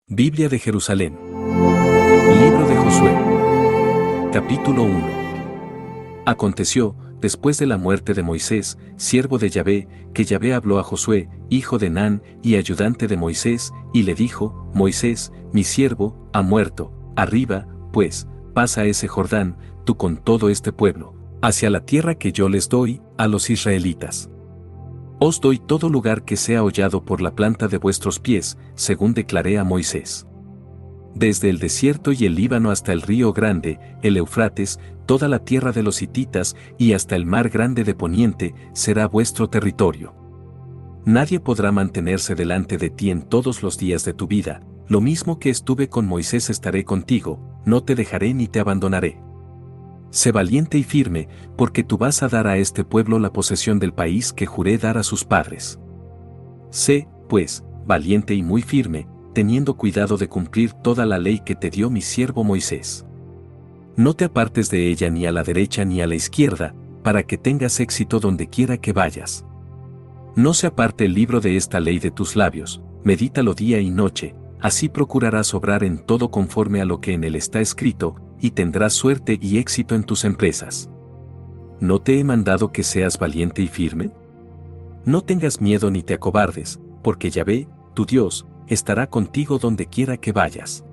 Biblia de Jerusalén. Libro de Josué. Capítulo 1. Aconteció, después de la muerte de Moisés, siervo de Yahvé, que Yahvé habló a Josué, hijo de Nun y ayudante de Moisés, y le dijo: Moisés, mi siervo, ha muerto. Arriba, pues, pasa ese Jordán, tú con todo este pueblo, hacia la tierra que yo les doy a los israelitas. Os doy todo lugar que sea hollado por la planta de vuestros pies, según declaré a Moisés. Desde el desierto y el Líbano hasta el río grande, el Eufrates, toda la tierra de los hititas y hasta el mar grande de poniente, será vuestro territorio. Nadie podrá mantenerse delante de ti en todos los días de tu vida, lo mismo que estuve con Moisés estaré contigo, no te dejaré ni te abandonaré. Sé valiente y firme, porque tú vas a dar a este pueblo la posesión del país que juré dar a sus padres. Sé, pues, valiente y muy firme, teniendo cuidado de cumplir toda la ley que te dio mi siervo Moisés. No te apartes de ella ni a la derecha ni a la izquierda, para que tengas éxito donde quiera que vayas. No se aparte el libro de esta ley de tus labios, medítalo día y noche, así procurarás obrar en todo conforme a lo que en él está escrito, y tendrás suerte y éxito en tus empresas. ¿No te he mandado que seas valiente y firme? No tengas miedo ni te acobardes, porque Yahvé, tu Dios, estará contigo donde quiera que vayas.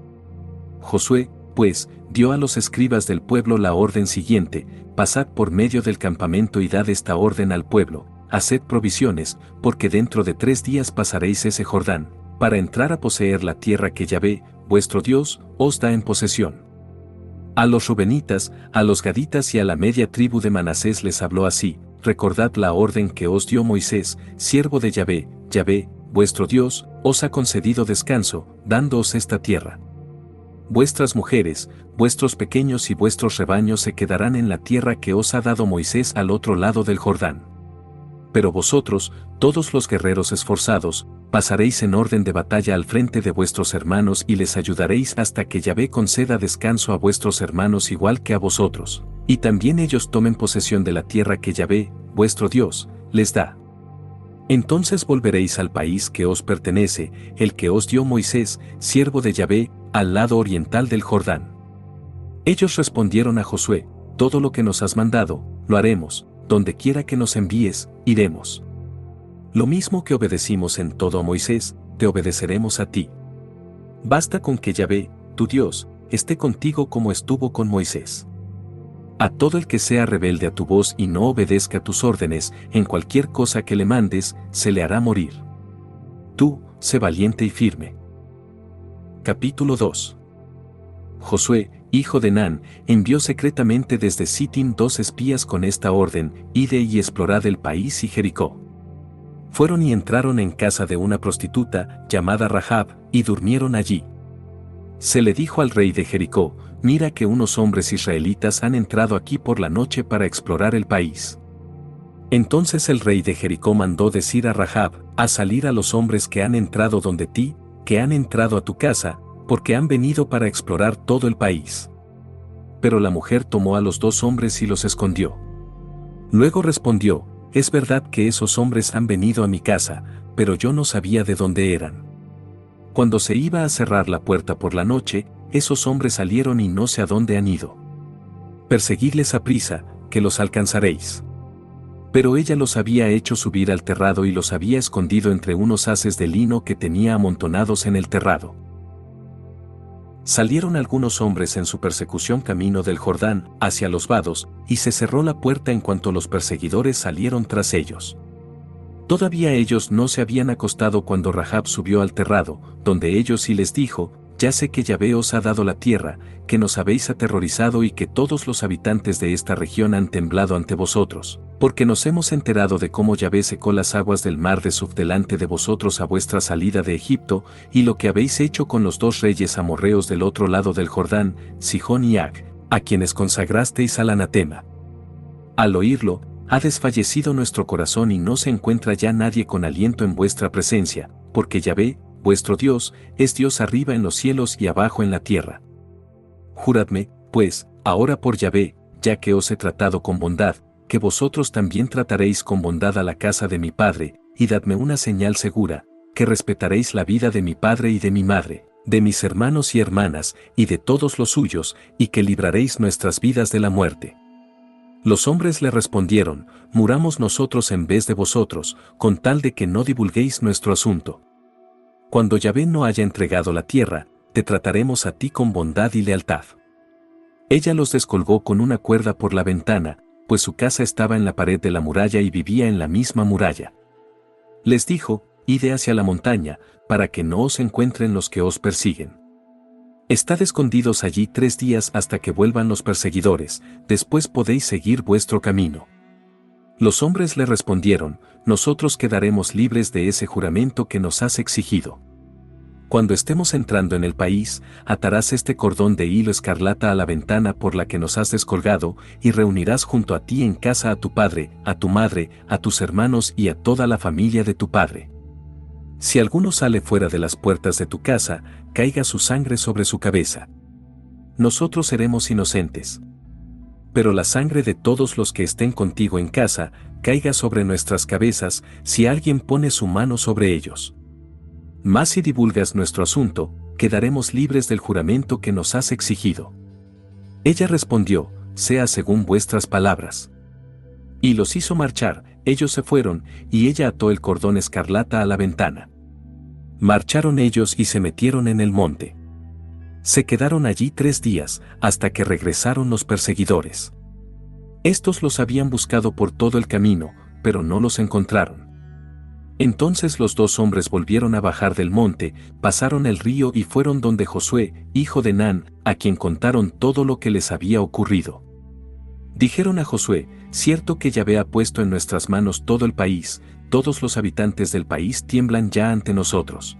Josué, pues, dio a los escribas del pueblo la orden siguiente: pasad por medio del campamento y dad esta orden al pueblo: haced provisiones, porque dentro de 3 días pasaréis ese Jordán, para entrar a poseer la tierra que Yahvé, vuestro Dios, os da en posesión. A los rubenitas, a los gaditas y a la media tribu de Manasés les habló así: recordad la orden que os dio Moisés, siervo de Yahvé. Yahvé, vuestro Dios, os ha concedido descanso, dándoos esta tierra. Vuestras mujeres, vuestros pequeños y vuestros rebaños se quedarán en la tierra que os ha dado Moisés al otro lado del Jordán. Pero vosotros, todos los guerreros esforzados, pasaréis en orden de batalla al frente de vuestros hermanos y les ayudaréis hasta que Yahvé conceda descanso a vuestros hermanos igual que a vosotros, y también ellos tomen posesión de la tierra que Yahvé, vuestro Dios, les da. Entonces volveréis al país que os pertenece, el que os dio Moisés, siervo de Yahvé, al lado oriental del Jordán. Ellos respondieron a Josué: todo lo que nos has mandado, lo haremos, donde quiera que nos envíes, iremos. Lo mismo que obedecimos en todo a Moisés, te obedeceremos a ti. Basta con que Yahvé, tu Dios, esté contigo como estuvo con Moisés. A todo el que sea rebelde a tu voz y no obedezca tus órdenes, en cualquier cosa que le mandes, se le hará morir. Tú, sé valiente y firme. Capítulo 2. Josué, hijo de Nun, envió secretamente desde Sittim 2 espías con esta orden: id y explorad el país y Jericó. Fueron y entraron en casa de una prostituta, llamada Rahab, y durmieron allí. Se le dijo al rey de Jericó: mira que unos hombres israelitas han entrado aquí por la noche para explorar el país. Entonces el rey de Jericó mandó decir a Rahab: haz salir a los hombres que han entrado donde ti, que han entrado a tu casa, porque han venido para explorar todo el país. Pero la mujer tomó a los 2 hombres y los escondió. Luego respondió: es verdad que esos hombres han venido a mi casa, pero yo no sabía de dónde eran. Cuando se iba a cerrar la puerta por la noche, esos hombres salieron y no sé a dónde han ido. Perseguidles a prisa, que los alcanzaréis. Pero ella los había hecho subir al terrado y los había escondido entre unos haces de lino que tenía amontonados en el terrado. Salieron algunos hombres en su persecución camino del Jordán, hacia los vados, y se cerró la puerta en cuanto los perseguidores salieron tras ellos. Todavía ellos no se habían acostado cuando Rahab subió al terrado, donde ellos, y les dijo: ya sé que Yahvé os ha dado la tierra, que nos habéis aterrorizado y que todos los habitantes de esta región han temblado ante vosotros, porque nos hemos enterado de cómo Yahvé secó las aguas del mar de Suf delante de vosotros a vuestra salida de Egipto, y lo que habéis hecho con los 2 reyes amorreos del otro lado del Jordán, Sihón y Ag, a quienes consagrasteis al anatema. Al oírlo, ha desfallecido nuestro corazón y no se encuentra ya nadie con aliento en vuestra presencia, porque Yahvé, vuestro Dios, es Dios arriba en los cielos y abajo en la tierra. Juradme, pues, ahora por Yahvé, ya que os he tratado con bondad, que vosotros también trataréis con bondad a la casa de mi padre, y dadme una señal segura, que respetaréis la vida de mi padre y de mi madre, de mis hermanos y hermanas, y de todos los suyos, y que libraréis nuestras vidas de la muerte. Los hombres le respondieron, muramos nosotros en vez de vosotros, con tal de que no divulguéis nuestro asunto. Cuando Yahvé no haya entregado la tierra, te trataremos a ti con bondad y lealtad. Ella los descolgó con una cuerda por la ventana, pues su casa estaba en la pared de la muralla y vivía en la misma muralla. Les dijo, id hacia la montaña, para que no os encuentren los que os persiguen. Estad escondidos allí 3 días hasta que vuelvan los perseguidores, después podéis seguir vuestro camino. Los hombres le respondieron, nosotros quedaremos libres de ese juramento que nos has exigido. Cuando estemos entrando en el país, atarás este cordón de hilo escarlata a la ventana por la que nos has descolgado, y reunirás junto a ti en casa a tu padre, a tu madre, a tus hermanos y a toda la familia de tu padre. Si alguno sale fuera de las puertas de tu casa, caiga su sangre sobre su cabeza. Nosotros seremos inocentes. Pero la sangre de todos los que estén contigo en casa, caiga sobre nuestras cabezas si alguien pone su mano sobre ellos. Mas si divulgas nuestro asunto, quedaremos libres del juramento que nos has exigido. Ella respondió, sea según vuestras palabras. Y los hizo marchar, ellos se fueron, y ella ató el cordón escarlata a la ventana. Marcharon ellos y se metieron en el monte. Se quedaron allí 3 días, hasta que regresaron los perseguidores. Estos los habían buscado por todo el camino, pero no los encontraron. Entonces los 2 hombres volvieron a bajar del monte, pasaron el río y fueron donde Josué, hijo de Nun, a quien contaron todo lo que les había ocurrido. Dijeron a Josué, cierto que Yahvé ha puesto en nuestras manos todo el país, todos los habitantes del país tiemblan ya ante nosotros.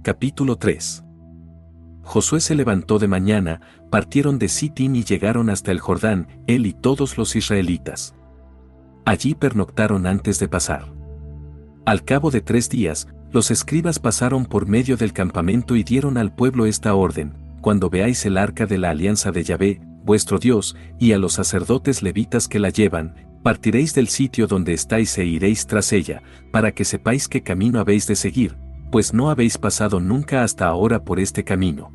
Capítulo 3. Josué se levantó de mañana, partieron de Sittim y llegaron hasta el Jordán, él y todos los israelitas. Allí pernoctaron antes de pasar. Al cabo de 3 días, los escribas pasaron por medio del campamento y dieron al pueblo esta orden, cuando veáis el arca de la alianza de Yahvé, vuestro Dios, y a los sacerdotes levitas que la llevan, partiréis del sitio donde estáis e iréis tras ella, para que sepáis qué camino habéis de seguir, pues no habéis pasado nunca hasta ahora por este camino.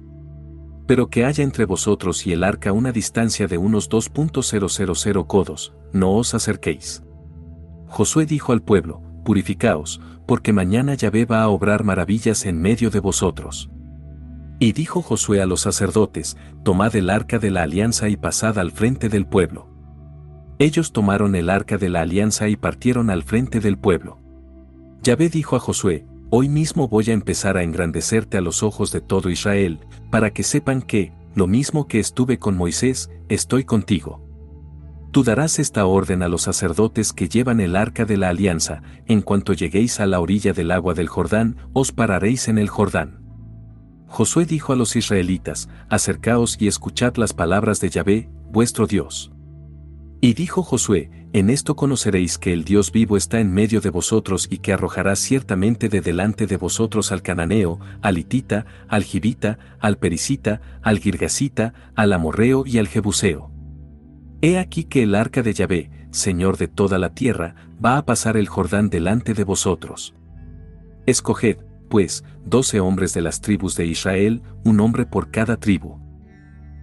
Pero que haya entre vosotros y el arca una distancia de unos 2.000 codos, no os acerquéis. Josué dijo al pueblo, purificaos, porque mañana Yahvé va a obrar maravillas en medio de vosotros. Y dijo Josué a los sacerdotes, tomad el arca de la alianza y pasad al frente del pueblo. Ellos tomaron el arca de la alianza y partieron al frente del pueblo. Yahvé dijo a Josué, hoy mismo voy a empezar a engrandecerte a los ojos de todo Israel, para que sepan que, lo mismo que estuve con Moisés, estoy contigo. Tú darás esta orden a los sacerdotes que llevan el arca de la alianza, en cuanto lleguéis a la orilla del agua del Jordán, os pararéis en el Jordán. Josué dijo a los israelitas, acercaos y escuchad las palabras de Yahvé, vuestro Dios. Y dijo Josué, en esto conoceréis que el Dios vivo está en medio de vosotros y que arrojará ciertamente de delante de vosotros al cananeo, al hitita, al jibita, al pericita, al girgasita, al amorreo y al jebuseo. He aquí que el arca de Yahvé, Señor de toda la tierra, va a pasar el Jordán delante de vosotros. Escoged, pues, 12 hombres de las tribus de Israel, un hombre por cada tribu.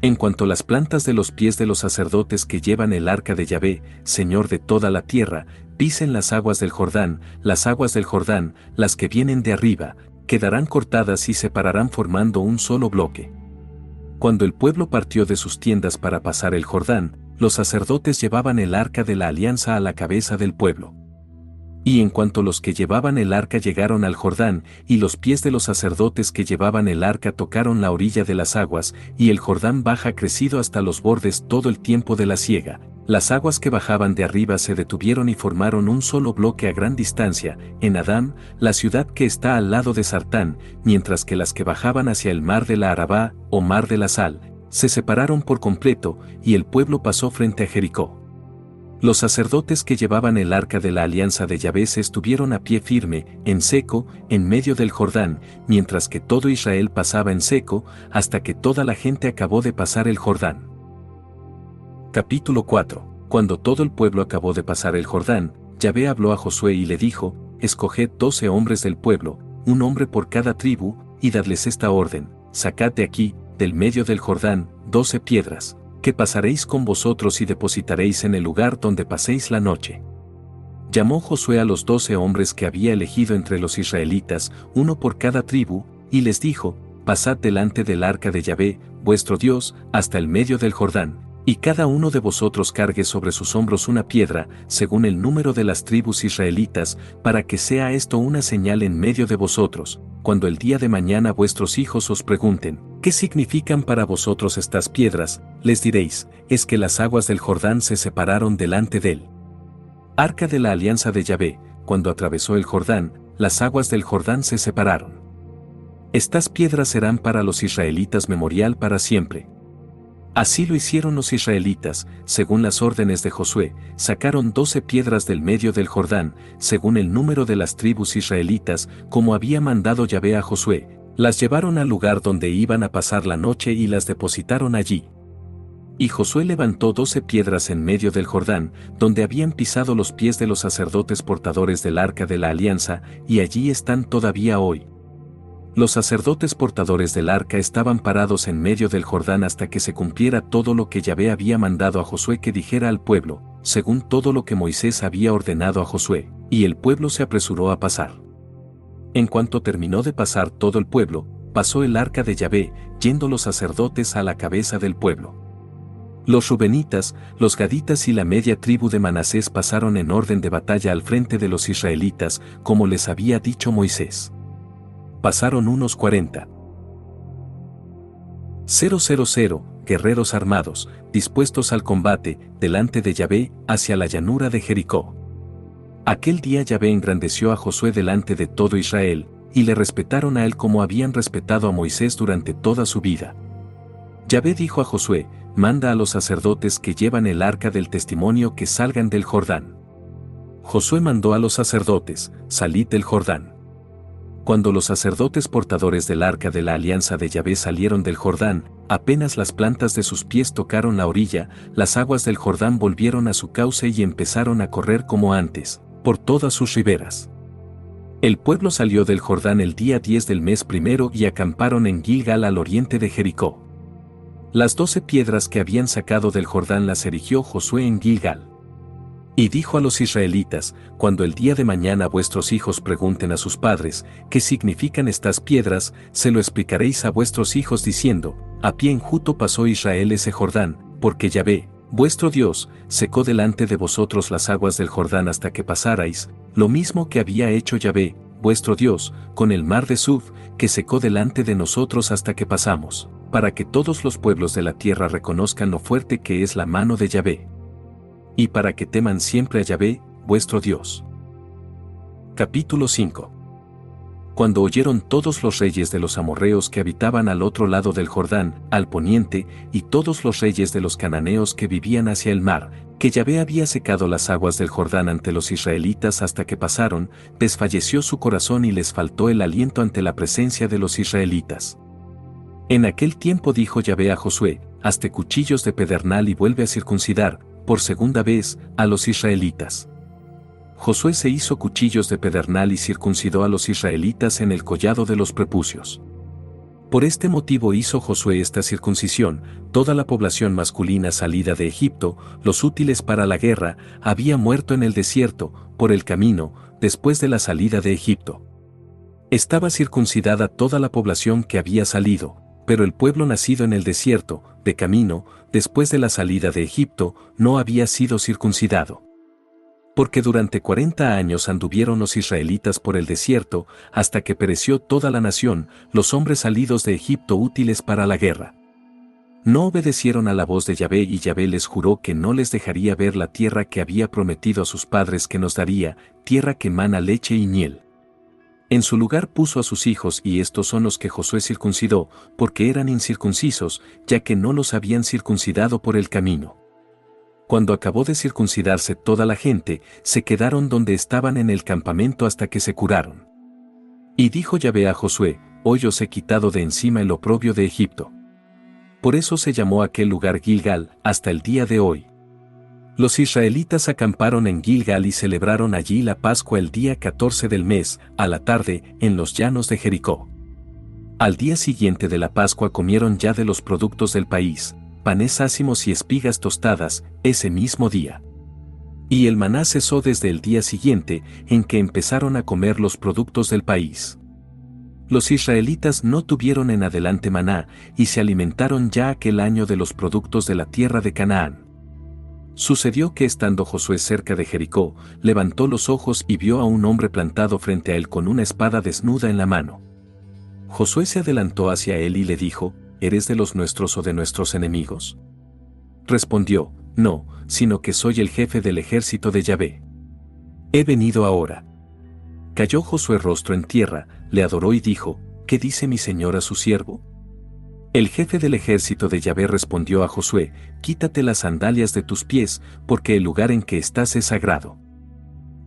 En cuanto a las plantas de los pies de los sacerdotes que llevan el arca de Yahvé, Señor de toda la tierra, pisen las aguas del Jordán, las que vienen de arriba, quedarán cortadas y se pararán formando un solo bloque. Cuando el pueblo partió de sus tiendas para pasar el Jordán, los sacerdotes llevaban el arca de la alianza a la cabeza del pueblo. Y en cuanto los que llevaban el arca llegaron al Jordán, y los pies de los sacerdotes que llevaban el arca tocaron la orilla de las aguas, y el Jordán baja crecido hasta los bordes todo el tiempo de la siega, las aguas que bajaban de arriba se detuvieron y formaron un solo bloque a gran distancia, en Adam, la ciudad que está al lado de Sartán, mientras que las que bajaban hacia el mar de la Arabá, o mar de la Sal, se separaron por completo, y el pueblo pasó frente a Jericó. Los sacerdotes que llevaban el arca de la alianza de Yahvé se estuvieron a pie firme, en seco, en medio del Jordán, mientras que todo Israel pasaba en seco, hasta que toda la gente acabó de pasar el Jordán. Capítulo 4. Cuando todo el pueblo acabó de pasar el Jordán, Yahvé habló a Josué y le dijo, escoged 12 hombres del pueblo, un hombre por cada tribu, y dadles esta orden: sacad de aquí, del medio del Jordán, 12 piedras, que pasaréis con vosotros y depositaréis en el lugar donde paséis la noche. Llamó Josué a los 12 hombres que había elegido entre los israelitas, uno por cada tribu, y les dijo: pasad delante del arca de Yahvé, vuestro Dios, hasta el medio del Jordán, y cada uno de vosotros cargue sobre sus hombros una piedra, según el número de las tribus israelitas, para que sea esto una señal en medio de vosotros. Cuando el día de mañana vuestros hijos os pregunten: ¿qué significan para vosotros estas piedras?, les diréis: es que las aguas del Jordán se separaron delante del arca de la alianza de Yahvé. Cuando atravesó el Jordán, las aguas del Jordán se separaron. Estas piedras serán para los israelitas memorial para siempre. Así lo hicieron los israelitas, según las órdenes de Josué. Sacaron 12 piedras del medio del Jordán, según el número de las tribus israelitas, como había mandado Yahvé a Josué. Las llevaron al lugar donde iban a pasar la noche y las depositaron allí. Y Josué levantó 12 piedras en medio del Jordán, donde habían pisado los pies de los sacerdotes portadores del arca de la alianza, y allí están todavía hoy. Los sacerdotes portadores del arca estaban parados en medio del Jordán hasta que se cumpliera todo lo que Yahvé había mandado a Josué que dijera al pueblo, según todo lo que Moisés había ordenado a Josué, y el pueblo se apresuró a pasar. En cuanto terminó de pasar todo el pueblo, pasó el arca de Yahvé, yendo los sacerdotes a la cabeza del pueblo. Los rubenitas, los gaditas y la media tribu de Manasés pasaron en orden de batalla al frente de los israelitas, como les había dicho Moisés. Pasaron unos 40,000 guerreros armados, dispuestos al combate, delante de Yahvé, hacia la llanura de Jericó. Aquel día Yahvé engrandeció a Josué delante de todo Israel, y le respetaron a él como habían respetado a Moisés durante toda su vida. Yahvé dijo a Josué: manda a los sacerdotes que llevan el arca del testimonio que salgan del Jordán. Josué mandó a los sacerdotes: salid del Jordán. Cuando los sacerdotes portadores del arca de la alianza de Yahvé salieron del Jordán, apenas las plantas de sus pies tocaron la orilla, las aguas del Jordán volvieron a su cauce y empezaron a correr como antes, por todas sus riberas. El pueblo salió del Jordán el día 10 del mes primero y acamparon en Gilgal al oriente de Jericó. Las 12 piedras que habían sacado del Jordán las erigió Josué en Gilgal. Y dijo a los israelitas: cuando el día de mañana vuestros hijos pregunten a sus padres: ¿qué significan estas piedras?, se lo explicaréis a vuestros hijos diciendo: a pie enjuto pasó Israel ese Jordán, porque Yahvé, vuestro Dios, secó delante de vosotros las aguas del Jordán hasta que pasarais, lo mismo que había hecho Yahvé, vuestro Dios, con el mar de Suf, que secó delante de nosotros hasta que pasamos, para que todos los pueblos de la tierra reconozcan lo fuerte que es la mano de Yahvé. Y para que teman siempre a Yahvé, vuestro Dios. Capítulo 5. Cuando oyeron todos los reyes de los amorreos que habitaban al otro lado del Jordán, al poniente, y todos los reyes de los cananeos que vivían hacia el mar, que Yahvé había secado las aguas del Jordán ante los israelitas hasta que pasaron, desfalleció su corazón y les faltó el aliento ante la presencia de los israelitas. En aquel tiempo dijo Yahvé a Josué: hazte cuchillos de pedernal y vuelve a circuncidar, por segunda vez, a los israelitas. Josué se hizo cuchillos de pedernal y circuncidó a los israelitas en el collado de los prepucios. Por este motivo hizo Josué esta circuncisión: toda la población masculina salida de Egipto, los útiles para la guerra, había muerto en el desierto, por el camino, después de la salida de Egipto. Estaba circuncidada toda la población que había salido, pero el pueblo nacido en el desierto, de camino, después de la salida de Egipto, no había sido circuncidado. Porque durante 40 años anduvieron los israelitas por el desierto, hasta que pereció toda la nación, los hombres salidos de Egipto útiles para la guerra. No obedecieron a la voz de Yahvé y Yahvé les juró que no les dejaría ver la tierra que había prometido a sus padres que nos daría, tierra que mana leche y miel. En su lugar puso a sus hijos y estos son los que Josué circuncidó, porque eran incircuncisos, ya que no los habían circuncidado por el camino. Cuando acabó de circuncidarse toda la gente, se quedaron donde estaban en el campamento hasta que se curaron. Y dijo Yahvé a Josué: hoy os he quitado de encima el oprobio de Egipto. Por eso se llamó aquel lugar Gilgal, hasta el día de hoy. Los israelitas acamparon en Gilgal y celebraron allí la Pascua el día 14 del mes, a la tarde, en los llanos de Jericó. Al día siguiente de la Pascua comieron ya de los productos del país, panes ácimos y espigas tostadas, ese mismo día. Y el maná cesó desde el día siguiente, en que empezaron a comer los productos del país. Los israelitas no tuvieron en adelante maná, y se alimentaron ya aquel año de los productos de la tierra de Canaán. Sucedió que estando Josué cerca de Jericó, levantó los ojos y vio a un hombre plantado frente a él con una espada desnuda en la mano. Josué se adelantó hacia él y le dijo: ¿Eres de los nuestros o de nuestros enemigos? Respondió: No, sino que soy el jefe del ejército de Yahvé. He venido ahora. Cayó Josué rostro en tierra, le adoró y dijo: ¿Qué dice mi señor a su siervo? El jefe del ejército de Yahvé respondió a Josué: Quítate las sandalias de tus pies, porque el lugar en que estás es sagrado.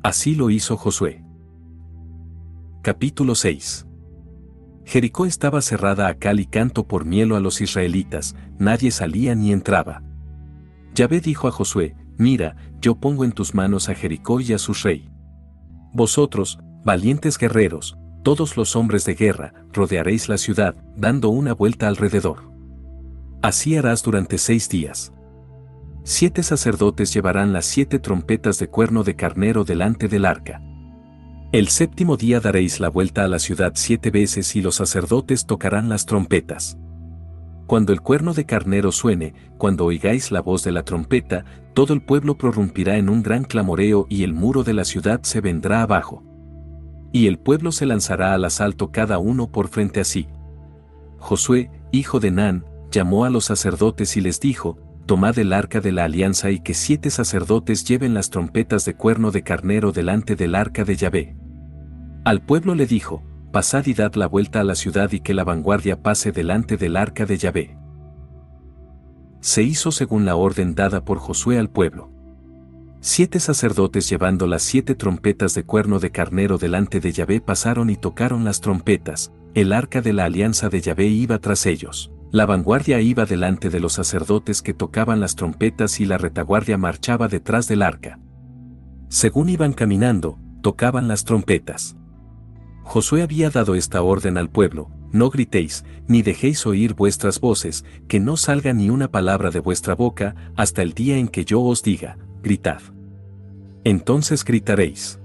Así lo hizo Josué. Capítulo 6. Jericó estaba cerrada a cal y canto por miedo a los israelitas, nadie salía ni entraba. Yahvé dijo a Josué: Mira, yo pongo en tus manos a Jericó y a su rey. Vosotros, valientes guerreros, todos los hombres de guerra, rodearéis la ciudad, dando una vuelta alrededor. Así harás durante 6 días. 7 sacerdotes llevarán las 7 trompetas de cuerno de carnero delante del arca. El 7º día daréis la vuelta a la ciudad 7 veces y los sacerdotes tocarán las trompetas. Cuando el cuerno de carnero suene, cuando oigáis la voz de la trompeta, todo el pueblo prorrumpirá en un gran clamoreo y el muro de la ciudad se vendrá abajo. Y el pueblo se lanzará al asalto cada uno por frente a sí. Josué, hijo de Nun, llamó a los sacerdotes y les dijo: Tomad el arca de la alianza y que 7 sacerdotes lleven las trompetas de cuerno de carnero delante del arca de Yahvé. Al pueblo le dijo: Pasad y dad la vuelta a la ciudad y que la vanguardia pase delante del arca de Yahvé. Se hizo según la orden dada por Josué al pueblo. 7 sacerdotes llevando las 7 trompetas de cuerno de carnero delante de Yahvé pasaron y tocaron las trompetas, el arca de la alianza de Yahvé iba tras ellos. La vanguardia iba delante de los sacerdotes que tocaban las trompetas y la retaguardia marchaba detrás del arca. Según iban caminando, tocaban las trompetas. Josué había dado esta orden al pueblo: No gritéis, ni dejéis oír vuestras voces, que no salga ni una palabra de vuestra boca, hasta el día en que yo os diga: gritad. Entonces gritaréis.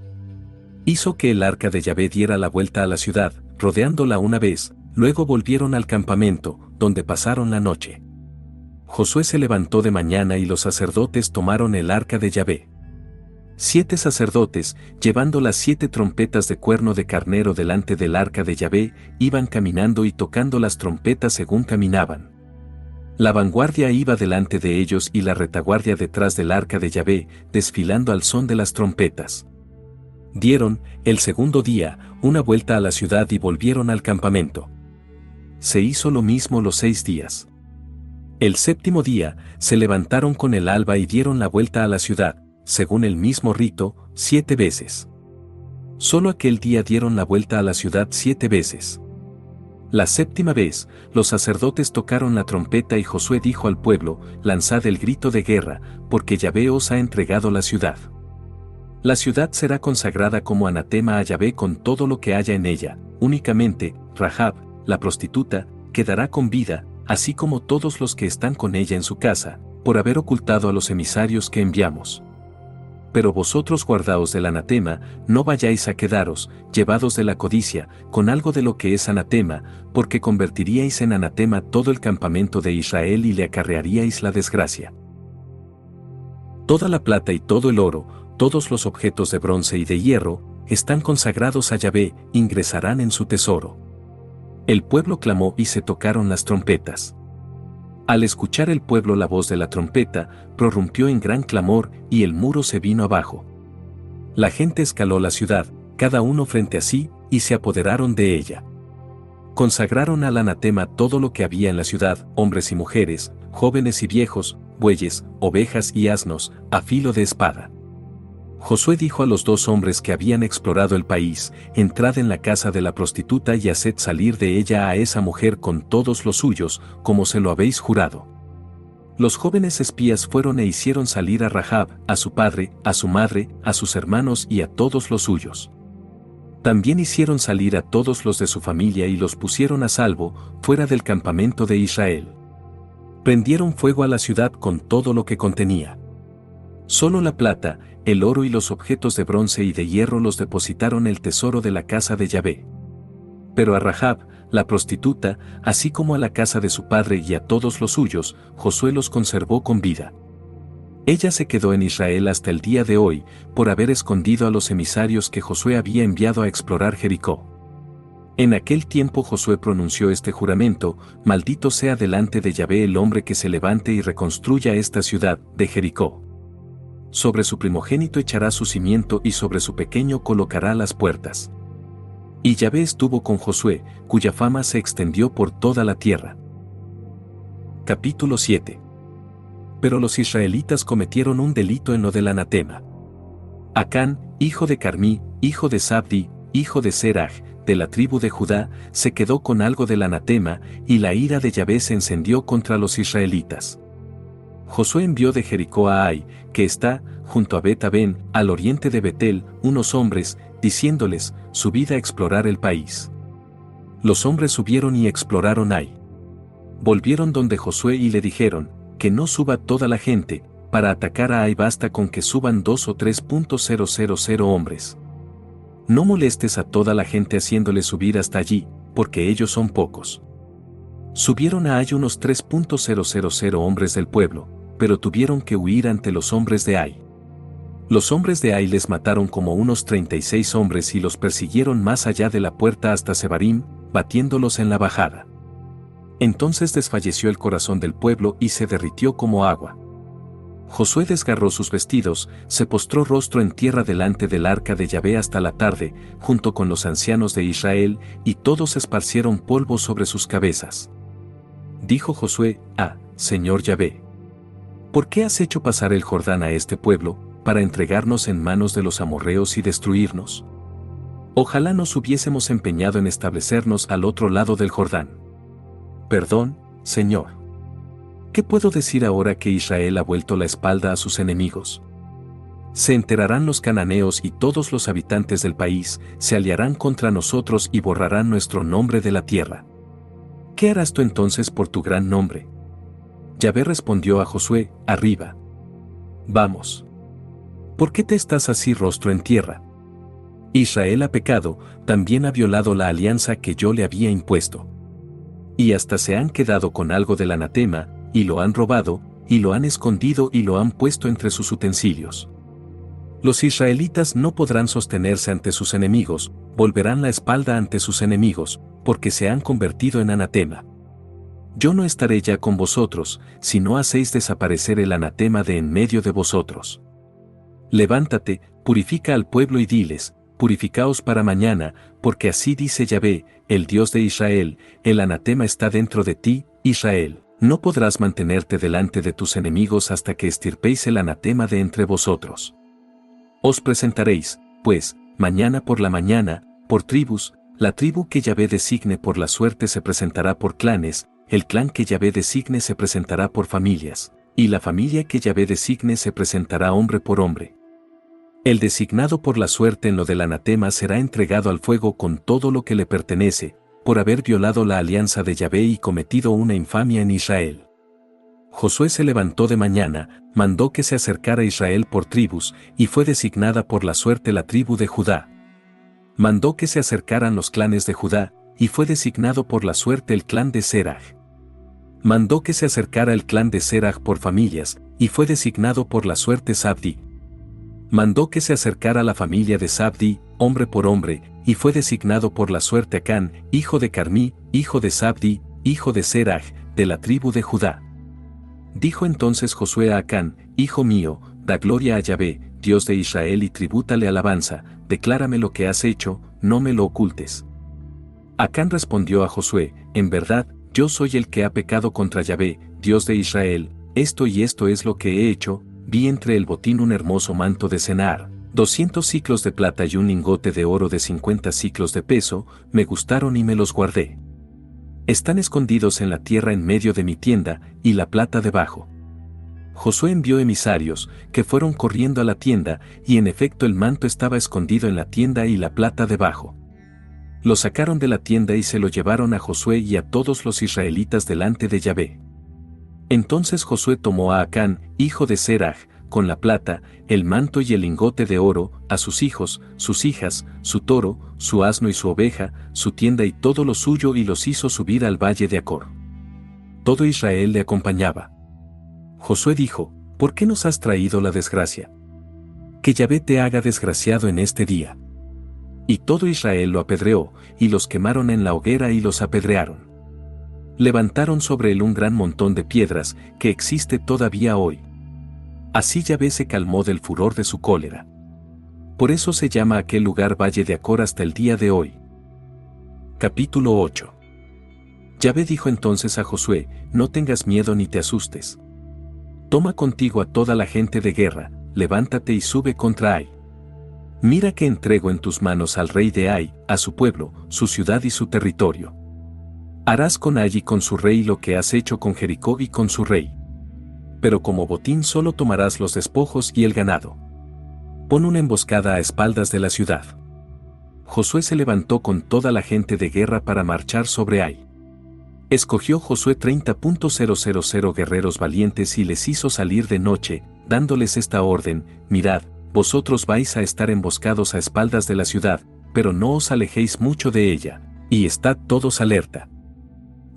Hizo que el arca de Yahvé diera la vuelta a la ciudad, rodeándola una vez, luego volvieron al campamento, donde pasaron la noche. Josué se levantó de mañana y los sacerdotes tomaron el arca de Yahvé. 7 sacerdotes, llevando las 7 trompetas de cuerno de carnero delante del arca de Yahvé, iban caminando y tocando las trompetas según caminaban. La vanguardia iba delante de ellos y la retaguardia detrás del arca de Yahvé, desfilando al son de las trompetas. Dieron, el segundo día, una vuelta a la ciudad y volvieron al campamento. Se hizo lo mismo los 6 días. El 7º día, se levantaron con el alba y dieron la vuelta a la ciudad, según el mismo rito, 7 veces. Solo aquel día dieron la vuelta a la ciudad 7 veces. La 7ª vez, los sacerdotes tocaron la trompeta y Josué dijo al pueblo: Lanzad el grito de guerra, porque Yahvé os ha entregado la ciudad. La ciudad será consagrada como anatema a Yahvé con todo lo que haya en ella, únicamente, Rahab, la prostituta, quedará con vida, así como todos los que están con ella en su casa, por haber ocultado a los emisarios que enviamos. Pero vosotros guardaos del anatema, no vayáis a quedaros, llevados de la codicia, con algo de lo que es anatema, porque convertiríais en anatema todo el campamento de Israel y le acarrearíais la desgracia. Toda la plata y todo el oro, todos los objetos de bronce y de hierro, están consagrados a Yahvé, ingresarán en su tesoro. El pueblo clamó y se tocaron las trompetas. Al escuchar el pueblo la voz de la trompeta, prorrumpió en gran clamor y el muro se vino abajo. La gente escaló la ciudad, cada uno frente a sí, y se apoderaron de ella. Consagraron al anatema todo lo que había en la ciudad, hombres y mujeres, jóvenes y viejos, bueyes, ovejas y asnos, a filo de espada. Josué dijo a los 2 hombres que habían explorado el país: Entrad en la casa de la prostituta y haced salir de ella a esa mujer con todos los suyos, como se lo habéis jurado. Los jóvenes espías fueron e hicieron salir a Rahab, a su padre, a su madre, a sus hermanos y a todos los suyos. También hicieron salir a todos los de su familia y los pusieron a salvo, fuera del campamento de Israel. Prendieron fuego a la ciudad con todo lo que contenía. Solo la plata, el oro y los objetos de bronce y de hierro los depositaron en el tesoro de la casa de Yahvé. Pero a Rahab, la prostituta, así como a la casa de su padre y a todos los suyos, Josué los conservó con vida. Ella se quedó en Israel hasta el día de hoy, por haber escondido a los emisarios que Josué había enviado a explorar Jericó. En aquel tiempo Josué pronunció este juramento: maldito sea delante de Yahvé el hombre que se levante y reconstruya esta ciudad de Jericó. Sobre su primogénito echará su cimiento y sobre su pequeño colocará las puertas. Y Yahvé estuvo con Josué, cuya fama se extendió por toda la tierra. Capítulo 7. Pero los israelitas cometieron un delito en lo del anatema. Acán, hijo de Carmí, hijo de Zabdi, hijo de Seraj, de la tribu de Judá, se quedó con algo del anatema, y la ira de Yahvé se encendió contra los israelitas. Josué envió de Jericó a Ai, que está, junto a Bet-Aven, al oriente de Betel, unos hombres, diciéndoles: subid a explorar el país. Los hombres subieron y exploraron Ai. Volvieron donde Josué y le dijeron: que no suba toda la gente, para atacar a Ai basta con que suban 2 o 3.000 hombres. No molestes a toda la gente haciéndole subir hasta allí, porque ellos son pocos. Subieron a Ai unos 3.000 hombres del pueblo, pero tuvieron que huir ante los hombres de Ai. Los hombres de Ai les mataron como unos 36 hombres y los persiguieron más allá de la puerta hasta Sebarim, batiéndolos en la bajada. Entonces desfalleció el corazón del pueblo y se derritió como agua. Josué desgarró sus vestidos, se postró rostro en tierra delante del arca de Yahvé hasta la tarde, junto con los ancianos de Israel, y todos esparcieron polvo sobre sus cabezas. Dijo Josué: Señor Yahvé, ¿por qué has hecho pasar el Jordán a este pueblo, para entregarnos en manos de los amorreos y destruirnos? Ojalá nos hubiésemos empeñado en establecernos al otro lado del Jordán. Perdón, Señor. ¿Qué puedo decir ahora que Israel ha vuelto la espalda a sus enemigos? Se enterarán los cananeos y todos los habitantes del país, se aliarán contra nosotros y borrarán nuestro nombre de la tierra. ¿Qué harás tú entonces por tu gran nombre? Yahvé respondió a Josué: arriba. Vamos. ¿Por qué te estás así rostro en tierra? Israel ha pecado, también ha violado la alianza que yo le había impuesto. Y hasta se han quedado con algo del anatema, y lo han robado, y lo han escondido y lo han puesto entre sus utensilios. Los israelitas no podrán sostenerse ante sus enemigos, volverán la espalda ante sus enemigos, porque se han convertido en anatema. Yo no estaré ya con vosotros, si no hacéis desaparecer el anatema de en medio de vosotros. Levántate, purifica al pueblo y diles: purificaos para mañana, porque así dice Yahvé, el Dios de Israel: el anatema está dentro de ti, Israel. No podrás mantenerte delante de tus enemigos hasta que extirpéis el anatema de entre vosotros. Os presentaréis, pues, mañana por la mañana, por tribus, la tribu que Yahvé designe por la suerte se presentará por clanes, el clan que Yahvé designe se presentará por familias, y la familia que Yahvé designe se presentará hombre por hombre. El designado por la suerte en lo del anatema será entregado al fuego con todo lo que le pertenece, por haber violado la alianza de Yahvé y cometido una infamia en Israel. Josué se levantó de mañana, mandó que se acercara a Israel por tribus, y fue designada por la suerte la tribu de Judá. Mandó que se acercaran los clanes de Judá, y fue designado por la suerte el clan de Seraj. Mandó que se acercara el clan de Seraj por familias, y fue designado por la suerte Zabdi. Mandó que se acercara la familia de Zabdi, hombre por hombre, y fue designado por la suerte Acán, hijo de Carmí, hijo de Zabdi, hijo de Seraj, de la tribu de Judá. Dijo entonces Josué a Acán: hijo mío, da gloria a Yahvé, Dios de Israel, y tribútale alabanza, declárame lo que has hecho, no me lo ocultes. Acán respondió a Josué: en verdad, yo soy el que ha pecado contra Yahvé, Dios de Israel, esto y esto es lo que he hecho. Vi entre el botín un hermoso manto de cenar, 200 siclos de plata y un lingote de oro de 50 siclos de peso, me gustaron y me los guardé. Están escondidos en la tierra en medio de mi tienda, y la plata debajo. Josué envió emisarios, que fueron corriendo a la tienda, y en efecto el manto estaba escondido en la tienda y la plata debajo. Lo sacaron de la tienda y se lo llevaron a Josué y a todos los israelitas delante de Yahvé. Entonces Josué tomó a Acán, hijo de Zeraj, con la plata, el manto y el lingote de oro, a sus hijos, sus hijas, su toro, su asno y su oveja, su tienda y todo lo suyo, y los hizo subir al valle de Acor. Todo Israel le acompañaba. Josué dijo: ¿Por qué nos has traído la desgracia? Que Yahvé te haga desgraciado en este día. Y todo Israel lo apedreó, y los quemaron en la hoguera y los apedrearon. Levantaron sobre él un gran montón de piedras, que existe todavía hoy. Así Yahvé se calmó del furor de su cólera. Por eso se llama aquel lugar Valle de Acor hasta el día de hoy. Capítulo 8. Yahvé dijo entonces a Josué: No tengas miedo ni te asustes. Toma contigo a toda la gente de guerra, levántate y sube contra Ai. Mira que entrego en tus manos al rey de Ai, a su pueblo, su ciudad y su territorio. Harás con Ai y con su rey lo que has hecho con Jericó y con su rey. Pero como botín solo tomarás los despojos y el ganado. Pon una emboscada a espaldas de la ciudad. Josué se levantó con toda la gente de guerra para marchar sobre Ai. Escogió Josué 30.000 guerreros valientes y les hizo salir de noche, dándoles esta orden: mirad, vosotros vais a estar emboscados a espaldas de la ciudad, pero no os alejéis mucho de ella, y estad todos alerta.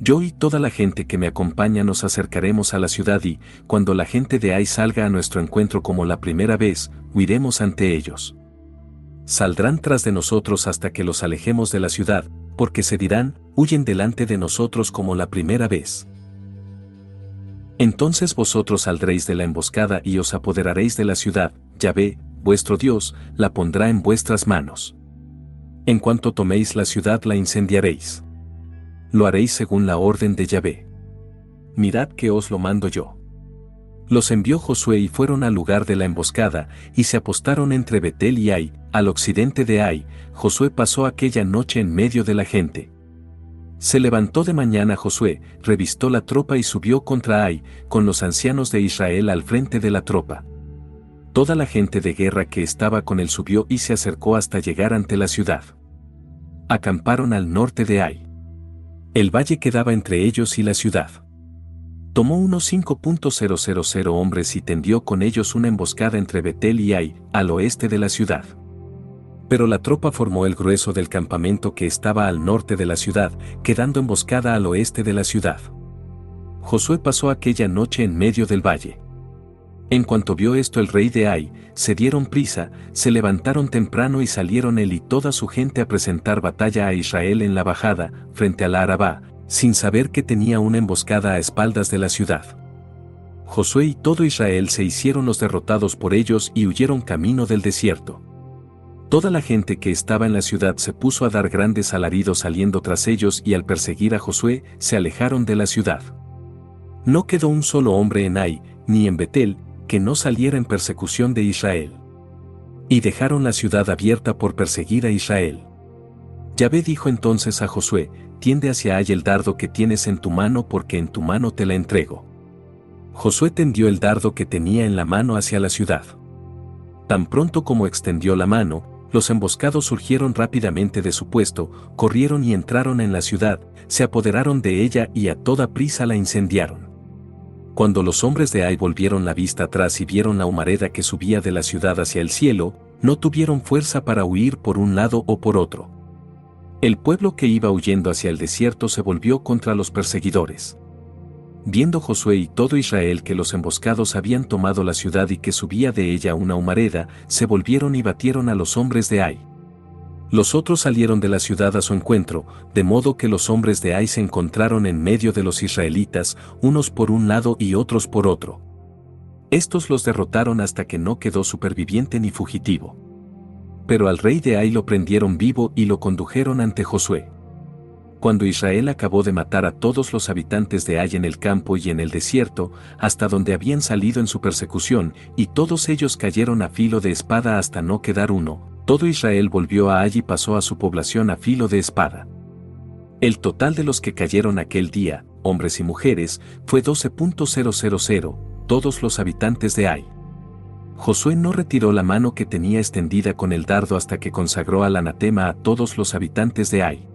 Yo y toda la gente que me acompaña nos acercaremos a la ciudad y, cuando la gente de Ai salga a nuestro encuentro como la primera vez, huiremos ante ellos. Saldrán tras de nosotros hasta que los alejemos de la ciudad, porque se dirán: huyen delante de nosotros como la primera vez. Entonces vosotros saldréis de la emboscada y os apoderaréis de la ciudad. Yahvé, vuestro Dios, la pondrá en vuestras manos. En cuanto toméis la ciudad la incendiaréis. Lo haréis según la orden de Yahvé. Mirad que os lo mando yo. Los envió Josué y fueron al lugar de la emboscada, y se apostaron entre Betel y Ai, al occidente de Ai. Josué pasó aquella noche en medio de la gente. Se levantó de mañana Josué, revistó la tropa y subió contra Ai, con los ancianos de Israel al frente de la tropa. Toda la gente de guerra que estaba con él subió y se acercó hasta llegar ante la ciudad. Acamparon al norte de Ai. El valle quedaba entre ellos y la ciudad. Tomó unos 5.000 hombres y tendió con ellos una emboscada entre Betel y Ai, al oeste de la ciudad. Pero la tropa formó el grueso del campamento que estaba al norte de la ciudad, quedando emboscada al oeste de la ciudad. Josué pasó aquella noche en medio del valle. En cuanto vio esto el rey de Ai, se dieron prisa, se levantaron temprano y salieron él y toda su gente a presentar batalla a Israel en la bajada, frente a la Arabá, sin saber que tenía una emboscada a espaldas de la ciudad. Josué y todo Israel se hicieron los derrotados por ellos y huyeron camino del desierto. Toda la gente que estaba en la ciudad se puso a dar grandes alaridos saliendo tras ellos, y al perseguir a Josué, se alejaron de la ciudad. No quedó un solo hombre en Ai, ni en Betel, que no saliera en persecución de Israel. Y dejaron la ciudad abierta por perseguir a Israel. Yahvé dijo entonces a Josué: tiende hacia Ai el dardo que tienes en tu mano, porque en tu mano te la entrego. Josué tendió el dardo que tenía en la mano hacia la ciudad. Tan pronto como extendió la mano, los emboscados surgieron rápidamente de su puesto, corrieron y entraron en la ciudad, se apoderaron de ella y a toda prisa la incendiaron. Cuando los hombres de Ai volvieron la vista atrás y vieron la humareda que subía de la ciudad hacia el cielo, no tuvieron fuerza para huir por un lado o por otro. El pueblo que iba huyendo hacia el desierto se volvió contra los perseguidores. Viendo Josué y todo Israel que los emboscados habían tomado la ciudad y que subía de ella una humareda, se volvieron y batieron a los hombres de Ai. Los otros salieron de la ciudad a su encuentro, de modo que los hombres de Ai se encontraron en medio de los israelitas, unos por un lado y otros por otro. Estos los derrotaron hasta que no quedó superviviente ni fugitivo. Pero al rey de Ai lo prendieron vivo y lo condujeron ante Josué. Cuando Israel acabó de matar a todos los habitantes de Ai en el campo y en el desierto, hasta donde habían salido en su persecución, y todos ellos cayeron a filo de espada hasta no quedar uno, todo Israel volvió a Ai y pasó a su población a filo de espada. El total de los que cayeron aquel día, hombres y mujeres, fue 12.000, todos los habitantes de Ai. Josué no retiró la mano que tenía extendida con el dardo hasta que consagró al anatema a todos los habitantes de Ai.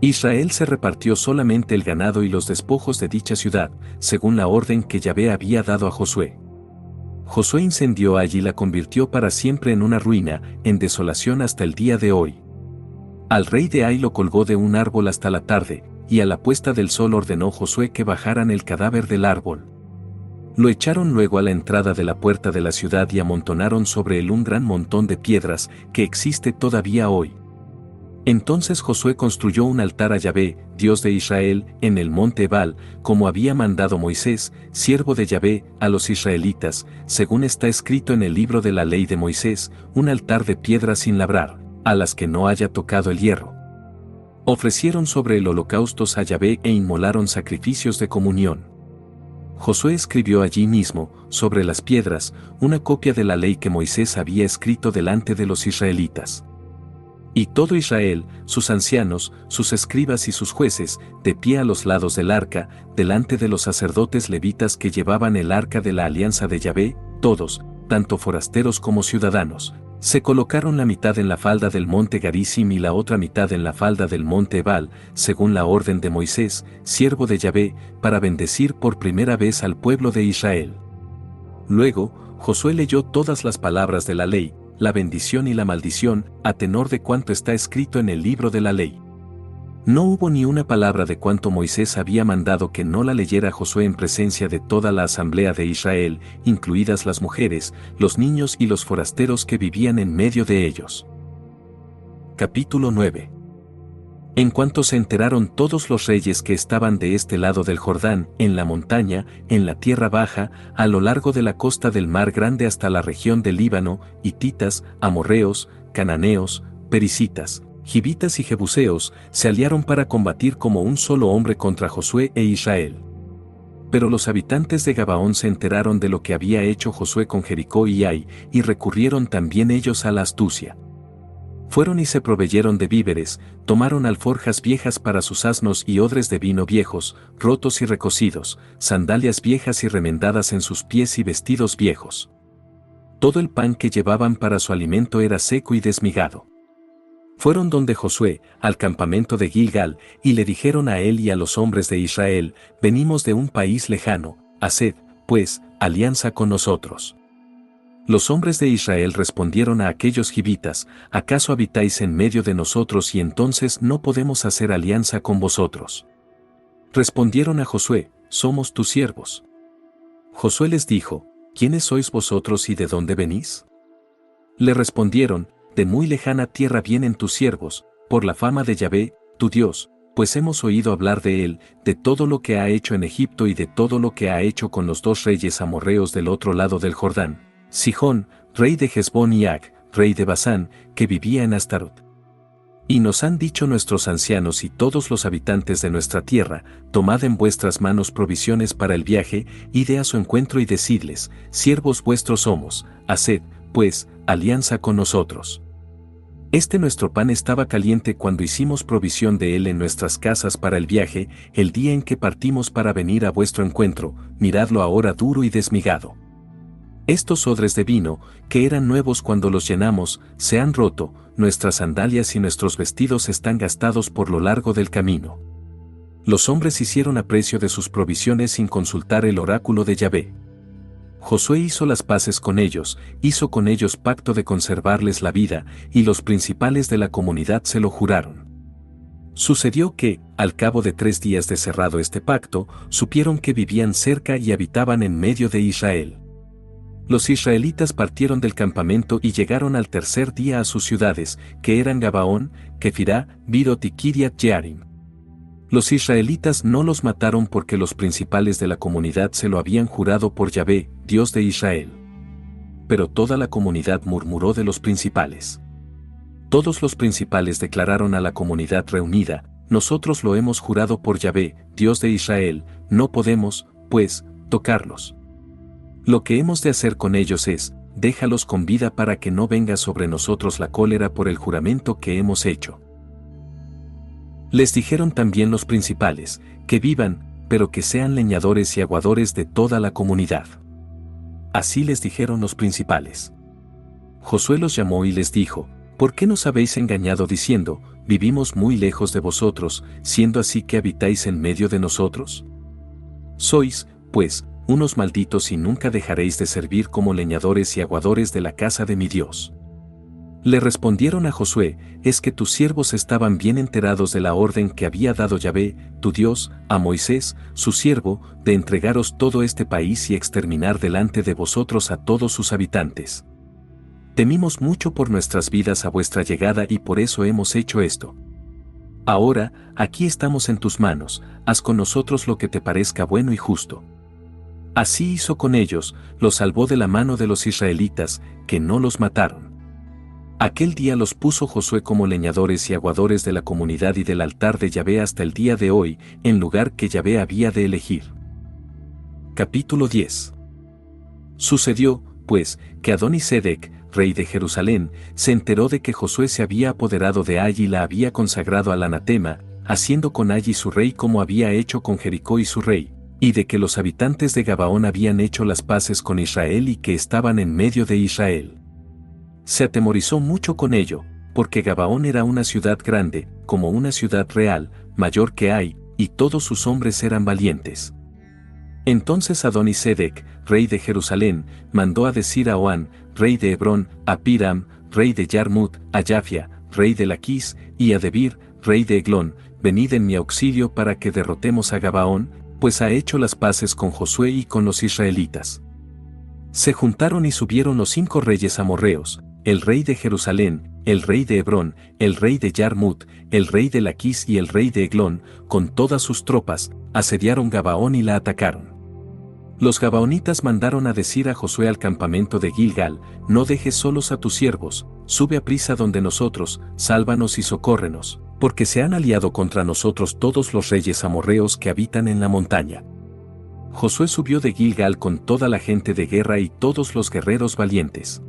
Israel se repartió solamente el ganado y los despojos de dicha ciudad, según la orden que Yahvé había dado a Josué. Josué incendió Ai y la convirtió para siempre en una ruina, en desolación hasta el día de hoy. Al rey de Ai lo colgó de un árbol hasta la tarde, y a la puesta del sol ordenó Josué que bajaran el cadáver del árbol. Lo echaron luego a la entrada de la puerta de la ciudad y amontonaron sobre él un gran montón de piedras, que existe todavía hoy. Entonces Josué construyó un altar a Yahvé, Dios de Israel, en el monte Ebal, como había mandado Moisés, siervo de Yahvé, a los israelitas, según está escrito en el libro de la ley de Moisés, un altar de piedra sin labrar, a las que no haya tocado el hierro. Ofrecieron sobre el holocaustos a Yahvé e inmolaron sacrificios de comunión. Josué escribió allí mismo, sobre las piedras, una copia de la ley que Moisés había escrito delante de los israelitas. Y todo Israel, sus ancianos, sus escribas y sus jueces, de pie a los lados del arca, delante de los sacerdotes levitas que llevaban el arca de la alianza de Yahvé, todos, tanto forasteros como ciudadanos, se colocaron la mitad en la falda del monte Garizim y la otra mitad en la falda del monte Ebal, según la orden de Moisés, siervo de Yahvé, para bendecir por primera vez al pueblo de Israel. Luego, Josué leyó todas las palabras de la ley, la bendición y la maldición, a tenor de cuanto está escrito en el libro de la ley. No hubo ni una palabra de cuanto Moisés había mandado que no la leyera Josué en presencia de toda la asamblea de Israel, incluidas las mujeres, los niños y los forasteros que vivían en medio de ellos. Capítulo 9. En cuanto se enteraron todos los reyes que estaban de este lado del Jordán, en la montaña, en la tierra baja, a lo largo de la costa del mar grande hasta la región del Líbano, hititas, amorreos, cananeos, perisitas, Givitas y Jebuseos, se aliaron para combatir como un solo hombre contra Josué e Israel. Pero los habitantes de Gabaón se enteraron de lo que había hecho Josué con Jericó y Ai, y recurrieron también ellos a la astucia. Fueron y se proveyeron de víveres, tomaron alforjas viejas para sus asnos y odres de vino viejos, rotos y recocidos, sandalias viejas y remendadas en sus pies y vestidos viejos. Todo el pan que llevaban para su alimento era seco y desmigado. Fueron donde Josué, al campamento de Gilgal, y le dijeron a él y a los hombres de Israel: venimos de un país lejano, haced, pues, alianza con nosotros. Los hombres de Israel respondieron a aquellos givitas: ¿acaso habitáis en medio de nosotros y entonces no podemos hacer alianza con vosotros? Respondieron a Josué: somos tus siervos. Josué les dijo: ¿quiénes sois vosotros y de dónde venís? Le respondieron: de muy lejana tierra vienen tus siervos, por la fama de Yahvé, tu Dios, pues hemos oído hablar de él, de todo lo que ha hecho en Egipto y de todo lo que ha hecho con los dos reyes amorreos del otro lado del Jordán, Sihón, rey de Hesbón y Ag, rey de Basán, que vivía en Astarot. Y nos han dicho nuestros ancianos y todos los habitantes de nuestra tierra: tomad en vuestras manos provisiones para el viaje, id a su encuentro y decidles: siervos vuestros somos, haced, pues, alianza con nosotros. Este nuestro pan estaba caliente cuando hicimos provisión de él en nuestras casas para el viaje, el día en que partimos para venir a vuestro encuentro, miradlo ahora duro y desmigado. Estos odres de vino, que eran nuevos cuando los llenamos, se han roto, nuestras sandalias y nuestros vestidos están gastados por lo largo del camino. Los hombres hicieron aprecio de sus provisiones sin consultar el oráculo de Yahvé. Josué hizo las paces con ellos, hizo con ellos pacto de conservarles la vida, y los principales de la comunidad se lo juraron. Sucedió que, al cabo de 3 días de cerrado este pacto, supieron que vivían cerca y habitaban en medio de Israel. Los israelitas partieron del campamento y llegaron al tercer día a sus ciudades, que eran Gabaón, Kefirá, Birot y Kiriat Jearim. Los israelitas no los mataron porque los principales de la comunidad se lo habían jurado por Yahvé, Dios de Israel. Pero toda la comunidad murmuró de los principales. Todos los principales declararon a la comunidad reunida: nosotros lo hemos jurado por Yahvé, Dios de Israel, no podemos, pues, tocarlos. Lo que hemos de hacer con ellos es: déjalos con vida para que no venga sobre nosotros la cólera por el juramento que hemos hecho. Les dijeron también los principales: que vivan, pero que sean leñadores y aguadores de toda la comunidad. Así les dijeron los principales. Josué los llamó y les dijo: ¿Por qué nos habéis engañado diciendo: vivimos muy lejos de vosotros, siendo así que habitáis en medio de nosotros? Sois, pues, unos malditos y nunca dejaréis de servir como leñadores y aguadores de la casa de mi Dios. Le respondieron a Josué: es que tus siervos estaban bien enterados de la orden que había dado Yahvé, tu Dios, a Moisés, su siervo, de entregaros todo este país y exterminar delante de vosotros a todos sus habitantes. Temimos mucho por nuestras vidas a vuestra llegada y por eso hemos hecho esto. Ahora, aquí estamos en tus manos, haz con nosotros lo que te parezca bueno y justo. Así hizo con ellos, los salvó de la mano de los israelitas, que no los mataron. Aquel día los puso Josué como leñadores y aguadores de la comunidad y del altar de Yahvé hasta el día de hoy, en lugar que Yahvé había de elegir. Capítulo 10. Sucedió, pues, que Adonisedec, rey de Jerusalén, se enteró de que Josué se había apoderado de Ai y la había consagrado al anatema, haciendo con Ai y su rey como había hecho con Jericó y su rey, y de que los habitantes de Gabaón habían hecho las paces con Israel y que estaban en medio de Israel. Se atemorizó mucho con ello, porque Gabaón era una ciudad grande, como una ciudad real, mayor que Ai, y todos sus hombres eran valientes. Entonces Adonisedec, rey de Jerusalén, mandó a decir a Oán, rey de Hebrón, a Piram, rey de Yarmut, a Jafia, rey de Laquis, y a Debir, rey de Eglón: venid en mi auxilio para que derrotemos a Gabaón, pues ha hecho las paces con Josué y con los israelitas. Se juntaron y subieron los 5 reyes amorreos, el rey de Jerusalén, el rey de Hebrón, el rey de Yarmut, el rey de Laquis y el rey de Eglón, con todas sus tropas, asediaron Gabaón y la atacaron. Los gabaonitas mandaron a decir a Josué al campamento de Gilgal: no dejes solos a tus siervos, sube a prisa donde nosotros, sálvanos y socórrenos, porque se han aliado contra nosotros todos los reyes amorreos que habitan en la montaña. Josué subió de Gilgal con toda la gente de guerra y todos los guerreros valientes.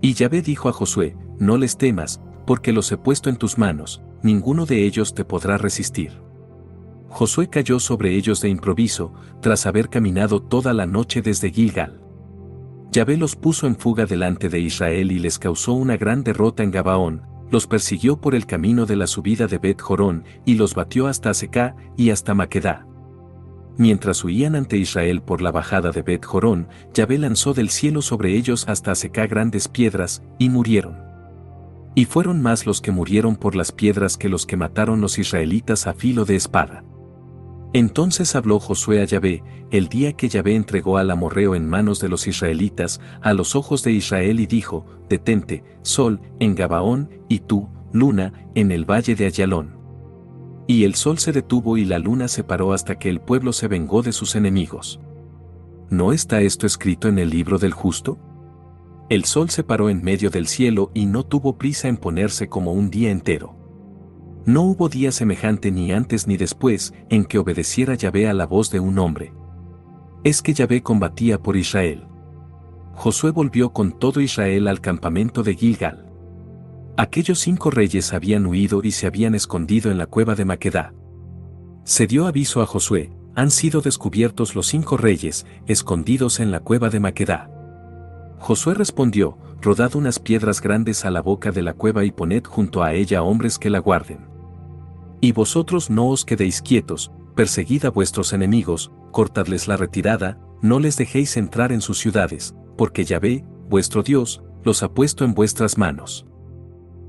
Y Yahvé dijo a Josué: no les temas, porque los he puesto en tus manos, ninguno de ellos te podrá resistir. Josué cayó sobre ellos de improviso, tras haber caminado toda la noche desde Gilgal. Yahvé los puso en fuga delante de Israel y les causó una gran derrota en Gabaón, los persiguió por el camino de la subida de Bet-Jorón y los batió hasta Azecá y hasta Maquedá. Mientras huían ante Israel por la bajada de Bet-Jorón, Yahvé lanzó del cielo sobre ellos hasta Azecá grandes piedras, y murieron. Y fueron más los que murieron por las piedras que los que mataron los israelitas a filo de espada. Entonces habló Josué a Yahvé, el día que Yahvé entregó al amorreo en manos de los israelitas, a los ojos de Israel, y dijo: detente, sol, en Gabaón, y tú, luna, en el valle de Ayalón. Y el sol se detuvo y la luna se paró hasta que el pueblo se vengó de sus enemigos. ¿No está esto escrito en el libro del justo? El sol se paró en medio del cielo y no tuvo prisa en ponerse como un día entero. No hubo día semejante ni antes ni después en que obedeciera Yahvé a la voz de un hombre. Es que Yahvé combatía por Israel. Josué volvió con todo Israel al campamento de Gilgal. Aquellos 5 reyes habían huido y se habían escondido en la cueva de Maquedá. Se dio aviso a Josué: han sido descubiertos los 5 reyes, escondidos en la cueva de Maquedá. Josué respondió: rodad unas piedras grandes a la boca de la cueva y poned junto a ella hombres que la guarden. Y vosotros no os quedéis quietos, perseguid a vuestros enemigos, cortadles la retirada, no les dejéis entrar en sus ciudades, porque Yahvé, vuestro Dios, los ha puesto en vuestras manos.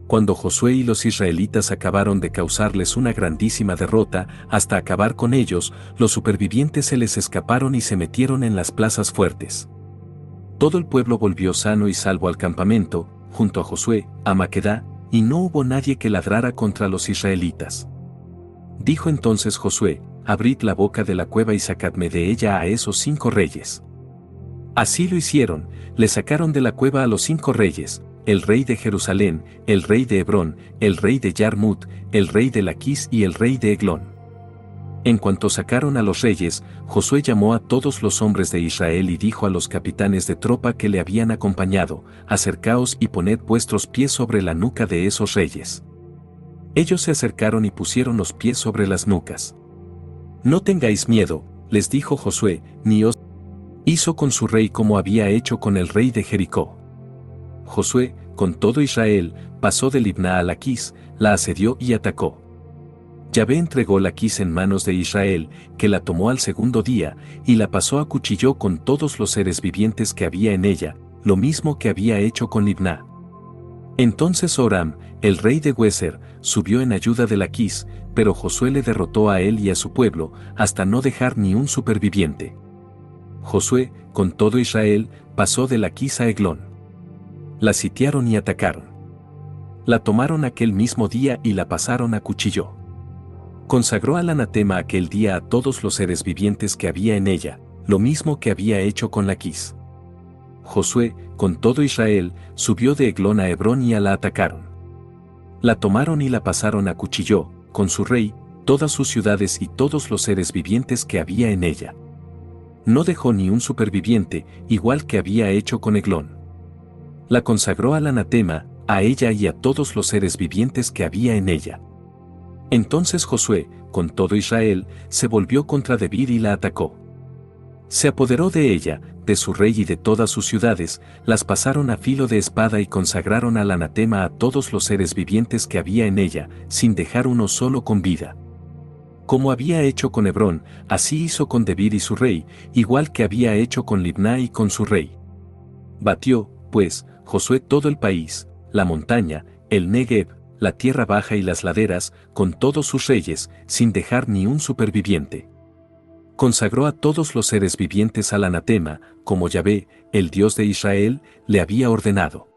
Cuando Josué y los israelitas acabaron de causarles una grandísima derrota, hasta acabar con ellos, los supervivientes se les escaparon y se metieron en las plazas fuertes. Todo el pueblo volvió sano y salvo al campamento, junto a Josué, a Maquedá, y no hubo nadie que ladrara contra los israelitas. Dijo entonces Josué: abrid la boca de la cueva y sacadme de ella a esos 5 reyes. Así lo hicieron, le sacaron de la cueva a los 5 reyes, el rey de Jerusalén, el rey de Hebrón, el rey de Yarmut, el rey de Laquis y el rey de Eglón. En cuanto sacaron a los reyes, Josué llamó a todos los hombres de Israel y dijo a los capitanes de tropa que le habían acompañado: acercaos y poned vuestros pies sobre la nuca de esos reyes. Ellos se acercaron y pusieron los pies sobre las nucas. No tengáis miedo, les dijo Josué, ni os Hizo con su rey como había hecho con el rey de Jericó. Josué, con todo Israel, pasó de Libná a Laquis, la asedió y atacó. Yahvé entregó Laquis en manos de Israel, que la tomó al segundo día, y la pasó a cuchillo con todos los seres vivientes que había en ella, lo mismo que había hecho con Libná. Entonces Horam, el rey de Gezer, subió en ayuda de Laquis, pero Josué le derrotó a él y a su pueblo, hasta no dejar ni un superviviente. Josué, con todo Israel, pasó de Laquis a Eglón. La sitiaron y atacaron. La tomaron aquel mismo día y la pasaron a cuchillo. Consagró al anatema aquel día a todos los seres vivientes que había en ella, lo mismo que había hecho con Laquis. Josué, con todo Israel, subió de Eglón a Hebrón y la atacaron. La tomaron y la pasaron a cuchillo, con su rey, todas sus ciudades y todos los seres vivientes que había en ella. No dejó ni un superviviente, igual que había hecho con Eglón. La consagró al anatema, a ella y a todos los seres vivientes que había en ella. Entonces Josué, con todo Israel, se volvió contra Debir y la atacó. Se apoderó de ella, de su rey y de todas sus ciudades, las pasaron a filo de espada y consagraron al anatema a todos los seres vivientes que había en ella, sin dejar uno solo con vida. Como había hecho con Hebrón, así hizo con Debir y su rey, igual que había hecho con Libná y con su rey. Batió, pues, Josué todo el país, la montaña, el Negev, la tierra baja y las laderas, con todos sus reyes, sin dejar ni un superviviente. Consagró a todos los seres vivientes al anatema, como Yahvé, el Dios de Israel, le había ordenado.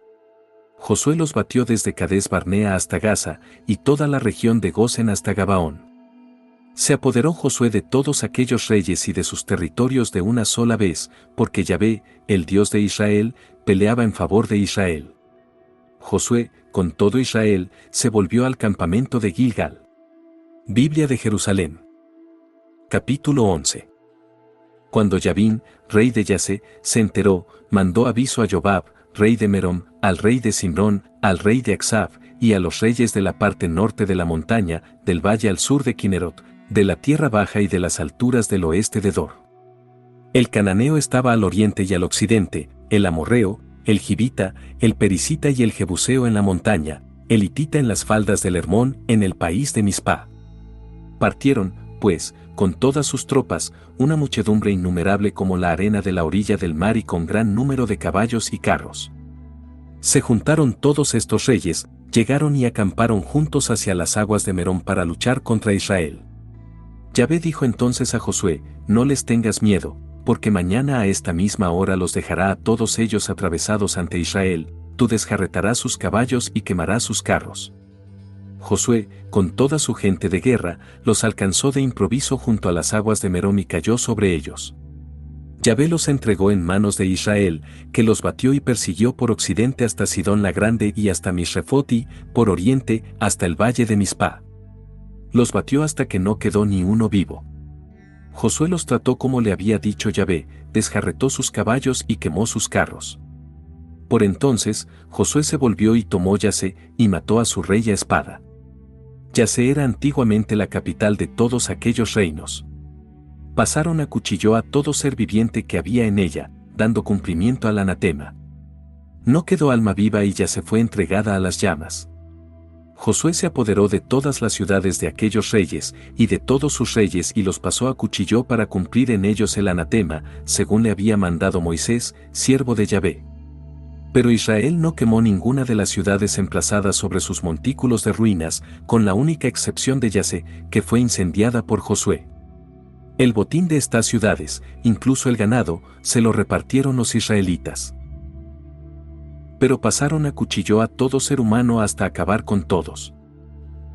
Josué los batió desde Cades Barnea hasta Gaza, y toda la región de Gosen hasta Gabaón. Se apoderó Josué de todos aquellos reyes y de sus territorios de una sola vez, porque Yahvé, el Dios de Israel, peleaba en favor de Israel. Josué, con todo Israel, se volvió al campamento de Gilgal. Biblia de Jerusalén. Capítulo 11. Cuando Yavín, rey de Yase, se enteró, mandó aviso a Jobab, rey de Merom, al rey de Simrón, al rey de Aksaf, y a los reyes de la parte norte de la montaña, del valle al sur de Kinnerot, de la tierra baja y de las alturas del oeste de Dor. El cananeo estaba al oriente y al occidente, el amorreo, el jibita, el pericita y el jebuseo en la montaña, el hitita en las faldas del Hermón, en el país de Mizpá. Partieron, pues, con todas sus tropas, una muchedumbre innumerable como la arena de la orilla del mar y con gran número de caballos y carros. Se juntaron todos estos reyes, llegaron y acamparon juntos hacia las aguas de Merón para luchar contra Israel. Yahvé dijo entonces a Josué, no les tengas miedo, porque mañana a esta misma hora los dejará a todos ellos atravesados ante Israel, tú desjarretarás sus caballos y quemarás sus carros. Josué, con toda su gente de guerra, los alcanzó de improviso junto a las aguas de Merom y cayó sobre ellos. Yahvé los entregó en manos de Israel, que los batió y persiguió por occidente hasta Sidón la Grande y hasta Misrefoti, por oriente hasta el valle de Mizpá. Los batió hasta que no quedó ni uno vivo. Josué los trató como le había dicho Yahvé, desjarretó sus caballos y quemó sus carros. Por entonces, Josué se volvió y tomó Yase, y mató a su rey a espada. Yase era antiguamente la capital de todos aquellos reinos. Pasaron a cuchillo a todo ser viviente que había en ella, dando cumplimiento al anatema. No quedó alma viva y Yase fue entregada a las llamas. Josué se apoderó de todas las ciudades de aquellos reyes, y de todos sus reyes y los pasó a cuchillo para cumplir en ellos el anatema, según le había mandado Moisés, siervo de Yahvé. Pero Israel no quemó ninguna de las ciudades emplazadas sobre sus montículos de ruinas, con la única excepción de Yase, que fue incendiada por Josué. El botín de estas ciudades, incluso el ganado, se lo repartieron los israelitas. Pero pasaron a cuchillo a todo ser humano hasta acabar con todos.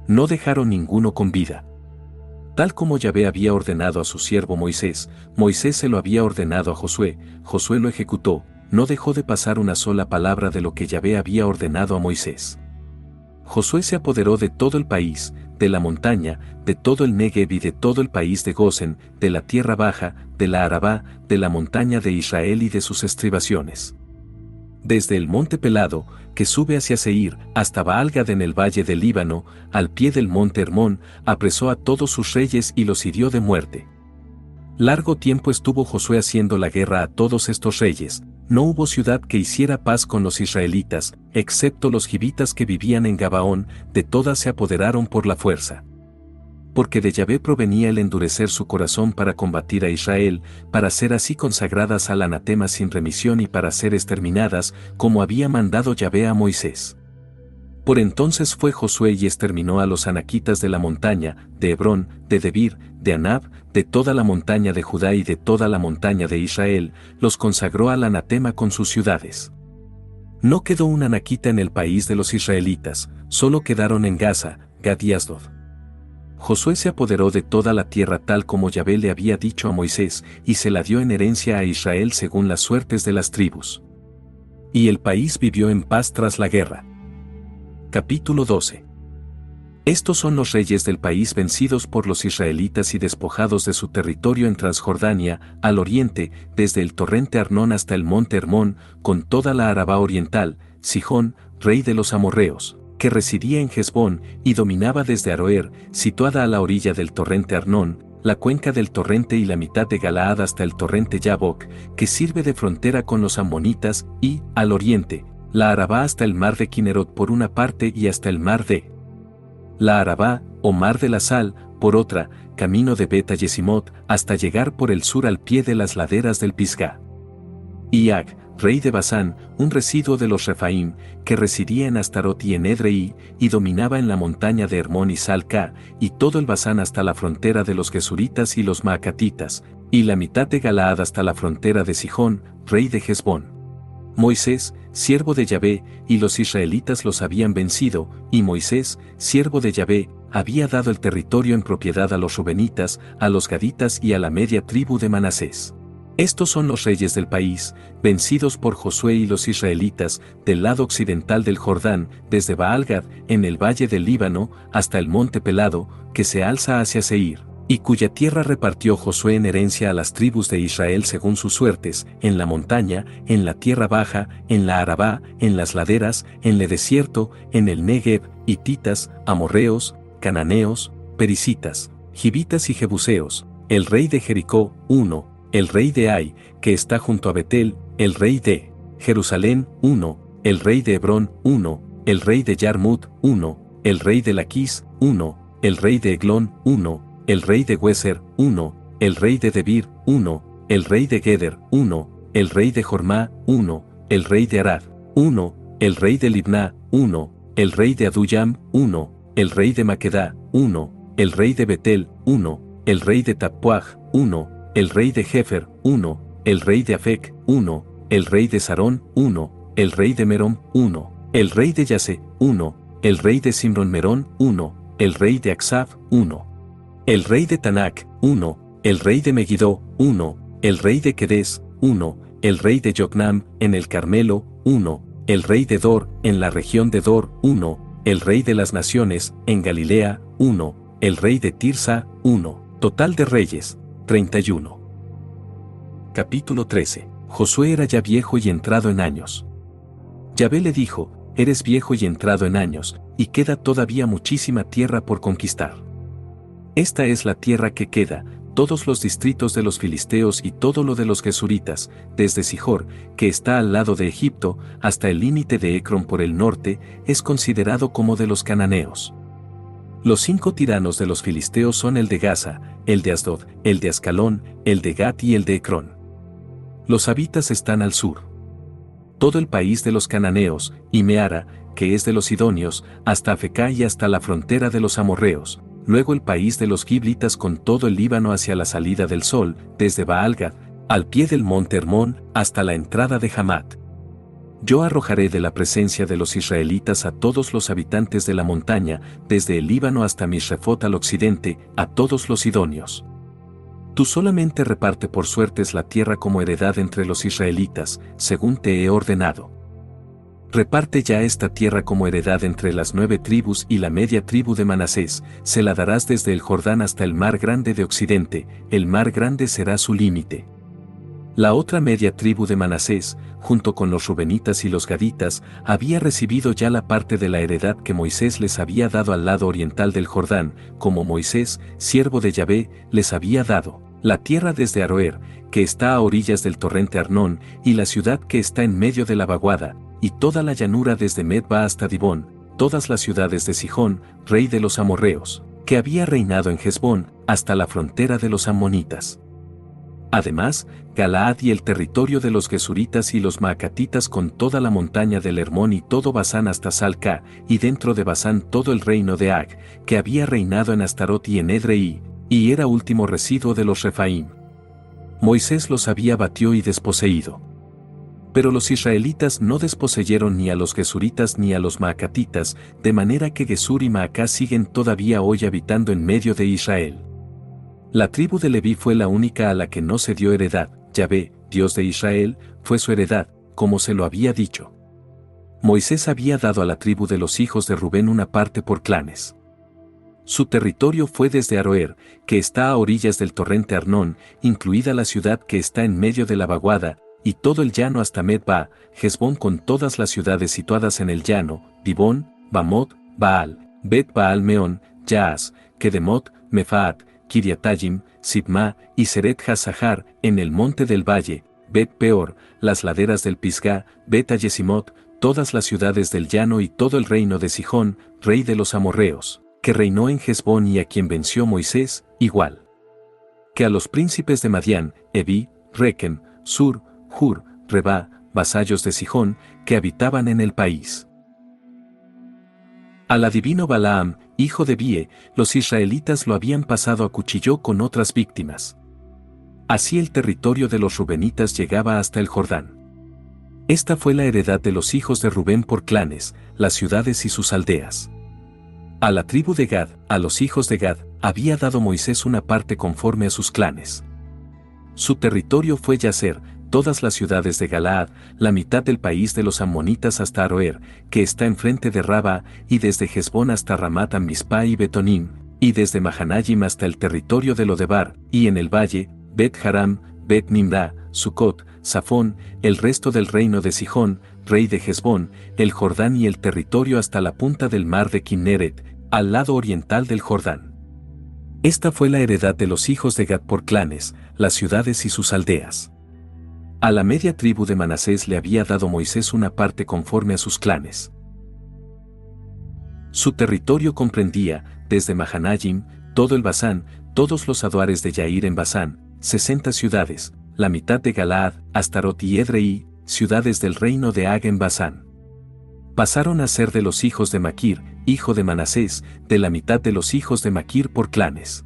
No dejaron ninguno con vida. Tal como Yahvé había ordenado a su siervo Moisés, Moisés se lo había ordenado a Josué, Josué lo ejecutó, no dejó de pasar una sola palabra de lo que Yahvé había ordenado a Moisés. Josué se apoderó de todo el país, de la montaña, de todo el Negev y de todo el país de Gosen, de la tierra baja, de la Arabá, de la montaña de Israel y de sus estribaciones. Desde el monte Pelado, que sube hacia Seir, hasta Baal-Gad en el valle del Líbano, al pie del monte Hermón, apresó a todos sus reyes y los hirió de muerte. Largo tiempo estuvo Josué haciendo la guerra a todos estos reyes, no hubo ciudad que hiciera paz con los israelitas, excepto los gibitas que vivían en Gabaón, de todas se apoderaron por la fuerza. Porque de Yahvé provenía el endurecer su corazón para combatir a Israel, para ser así consagradas al anatema sin remisión y para ser exterminadas, como había mandado Yahvé a Moisés. Por entonces fue Josué y exterminó a los anaquitas de la montaña, de Hebrón, de Debir, de Anab, de toda la montaña de Judá y de toda la montaña de Israel, los consagró al anatema con sus ciudades. No quedó un anaquita en el país de los israelitas, solo quedaron en Gaza, Gad y Asdod. Josué se apoderó de toda la tierra tal como Yahvé le había dicho a Moisés, y se la dio en herencia a Israel según las suertes de las tribus. Y el país vivió en paz tras la guerra. Capítulo 12. Estos son los reyes del país vencidos por los israelitas y despojados de su territorio en Transjordania, al oriente, desde el torrente Arnón hasta el monte Hermón, con toda la Arabá oriental, Sihón, rey de los amorreos, que residía en Hesbón y dominaba desde Aroer, situada a la orilla del torrente Arnón, la cuenca del torrente y la mitad de Galaad hasta el torrente Yabok, que sirve de frontera con los amonitas, y, al oriente, la Arabá hasta el mar de Kinerot por una parte y hasta el mar de la Arabá, o mar de la Sal, por otra, camino de Beta Yesimot, hasta llegar por el sur al pie de las laderas del Pisgá. Y Ag, rey de Basán, un residuo de los Refaim, que residía en Astarot y en Edrei, y dominaba en la montaña de Hermón y Salca, y todo el Basán hasta la frontera de los Gesuritas y los Maacatitas, y la mitad de Galaad hasta la frontera de Sihón, rey de Hesbón. Moisés, siervo de Yahvé, y los israelitas los habían vencido, y Moisés, siervo de Yahvé, había dado el territorio en propiedad a los rubenitas, a los gaditas y a la media tribu de Manasés. Estos son los reyes del país, vencidos por Josué y los israelitas, del lado occidental del Jordán, desde Baal-Gad, en el valle del Líbano, hasta el monte Pelado, que se alza hacia Seir, y cuya tierra repartió Josué en herencia a las tribus de Israel según sus suertes, en la montaña, en la tierra baja, en la Arabá, en las laderas, en el desierto, en el Negev, hititas, amorreos, cananeos, perisitas, gibitas y jebuseos, el rey de Jericó, 1, el rey de Ai, que está junto a Betel, el rey de Jerusalén, 1, el rey de Hebrón, 1, el rey de Yarmut, 1, el rey de Laquis, 1, el rey de Eglón, 1, el rey de Hueser, 1, el rey de Debir, 1, el rey de Geder, 1, el rey de Jormá, 1, el rey de Arad, 1, el rey de Libná, 1, el rey de Adullam, 1, el rey de Maquedá, 1, el rey de Betel, 1, el rey de Tappuaj, 1, el rey de Jefer, 1, el rey de Afec, 1, el rey de Sarón, 1, el rey de Merom, 1, el rey de Yase, 1, el rey de Simron Merón, 1, el rey de Aksaf, 1. El rey de Tanac, 1, el rey de Megiddo, 1, el rey de Quedes, 1, el rey de Yocnam, en el Carmelo, 1, el rey de Dor, en la región de Dor, 1, el rey de las naciones, en Galilea, 1, el rey de Tirsa, 1, total de reyes, 31. Capítulo 13. Josué era ya viejo y entrado en años. Yahvé le dijo, eres viejo y entrado en años, y queda todavía muchísima tierra por conquistar. Esta es la tierra que queda, todos los distritos de los filisteos y todo lo de los gesuritas, desde Sihor, que está al lado de Egipto, hasta el límite de Ecrón por el norte, es considerado como de los cananeos. Los 5 tiranos de los filisteos son el de Gaza, el de Asdod, el de Ascalón, el de Gat y el de Ecrón. Los habitas están al sur. Todo el país de los cananeos, y Meara, que es de los sidonios, hasta Afecá y hasta la frontera de los amorreos. Luego el país de los giblitas con todo el Líbano hacia la salida del sol, desde Baal-Gad, al pie del monte Hermón, hasta la entrada de Hamat. Yo arrojaré de la presencia de los israelitas a todos los habitantes de la montaña, desde el Líbano hasta Misrefot al occidente, a todos los sidonios. Tú solamente reparte por suertes la tierra como heredad entre los israelitas, según te he ordenado. Reparte ya esta tierra como heredad entre las 9 tribus y la media tribu de Manasés, se la darás desde el Jordán hasta el mar grande de occidente, el mar grande será su límite. La otra media tribu de Manasés, junto con los rubenitas y los gaditas, había recibido ya la parte de la heredad que Moisés les había dado al lado oriental del Jordán, como Moisés, siervo de Yahvé, les había dado. La tierra desde Aroer, que está a orillas del torrente Arnón, y la ciudad que está en medio de la vaguada, y toda la llanura desde Medba hasta Dibón, todas las ciudades de Sihón, rey de los amorreos, que había reinado en Hesbón, hasta la frontera de los ammonitas. Además, Galaad y el territorio de los gesuritas y los maacatitas con toda la montaña del Hermón y todo Basán hasta Salca, y dentro de Basán todo el reino de Ag, que había reinado en Astarot y en Edrei, y era último residuo de los Refaim. Moisés los había batido y desposeído. Pero los israelitas no desposeyeron ni a los gesuritas ni a los maacatitas, de manera que Gesur y Maacá siguen todavía hoy habitando en medio de Israel. La tribu de Leví fue la única a la que no se dio heredad. Yahvé, Dios de Israel, fue su heredad, como se lo había dicho. Moisés había dado a la tribu de los hijos de Rubén una parte por clanes. Su territorio fue desde Aroer, que está a orillas del torrente Arnón, incluida la ciudad que está en medio de la vaguada, y todo el llano hasta Medba, Hesbón con todas las ciudades situadas en el llano, Dibón, Bamot, Baal, Bet Baal Meón, Yaas, Kedemot, Mefaat, Kiriatayim, Sibma y Seret Hasahar, en el monte del valle, Bet Peor, las laderas del Pisgá, Bet Ayesimot, todas las ciudades del llano y todo el reino de Sihón, rey de los amorreos, que reinó en Hesbón y a quien venció Moisés, igual que a los príncipes de Madián, Evi, Rekem, Sur, Hur, Reba, vasallos de Sihón, que habitaban en el país. Al adivino Balaam, hijo de Bie, los israelitas lo habían pasado a cuchillo con otras víctimas. Así el territorio de los rubenitas llegaba hasta el Jordán. Esta fue la heredad de los hijos de Rubén por clanes, las ciudades y sus aldeas. A la tribu de Gad, a los hijos de Gad, había dado Moisés una parte conforme a sus clanes. Su territorio fue Yaser, todas las ciudades de Galaad, la mitad del país de los ammonitas hasta Aroer, que está enfrente de Raba, y desde Hesbón hasta Ramat Mispa y Betonim, y desde Mahanayim hasta el territorio de Lodebar, y en el valle, Bet Haram, Bet Nimra, Sucot, Safón, el resto del reino de Sihón, rey de Hesbón, el Jordán y el territorio hasta la punta del mar de Kinneret, al lado oriental del Jordán. Esta fue la heredad de los hijos de Gad por clanes, las ciudades y sus aldeas. A la media tribu de Manasés le había dado Moisés una parte conforme a sus clanes. Su territorio comprendía, desde Mahanayim, todo el Basán, todos los aduares de Yair en Basán, 60 ciudades, la mitad de Galaad, Astarot y Edrei, ciudades del reino de Ag en Basán. Pasaron a ser de los hijos de Maquir, hijo de Manasés, de la mitad de los hijos de Maquir por clanes.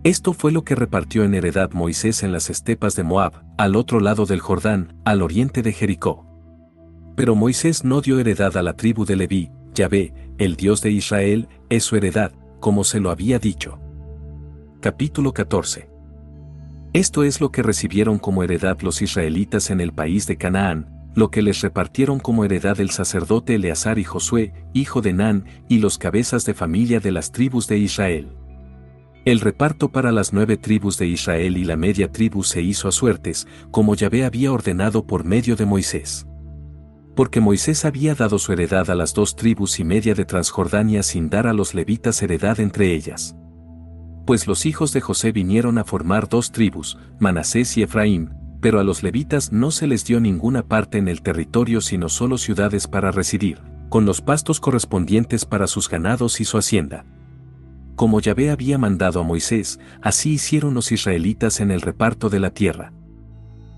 Esto fue lo que repartió en heredad Moisés en las estepas de Moab, al otro lado del Jordán, al oriente de Jericó. Pero Moisés no dio heredad a la tribu de Leví. Yahvé, el Dios de Israel, es su heredad, como se lo había dicho. Capítulo 14. Esto es lo que recibieron como heredad los israelitas en el país de Canaán, lo que les repartieron como heredad el sacerdote Eleazar y Josué, hijo de Nan, y los cabezas de familia de las tribus de Israel. El reparto para las 9 tribus de Israel y la media tribu se hizo a suertes, como Yahvé había ordenado por medio de Moisés. Porque Moisés había dado su heredad a las 2 tribus y media de Transjordania sin dar a los levitas heredad entre ellas. Pues los hijos de José vinieron a formar 2 tribus, Manasés y Efraín, pero a los levitas no se les dio ninguna parte en el territorio sino solo ciudades para residir, con los pastos correspondientes para sus ganados y su hacienda. Como Yahvé había mandado a Moisés, así hicieron los israelitas en el reparto de la tierra.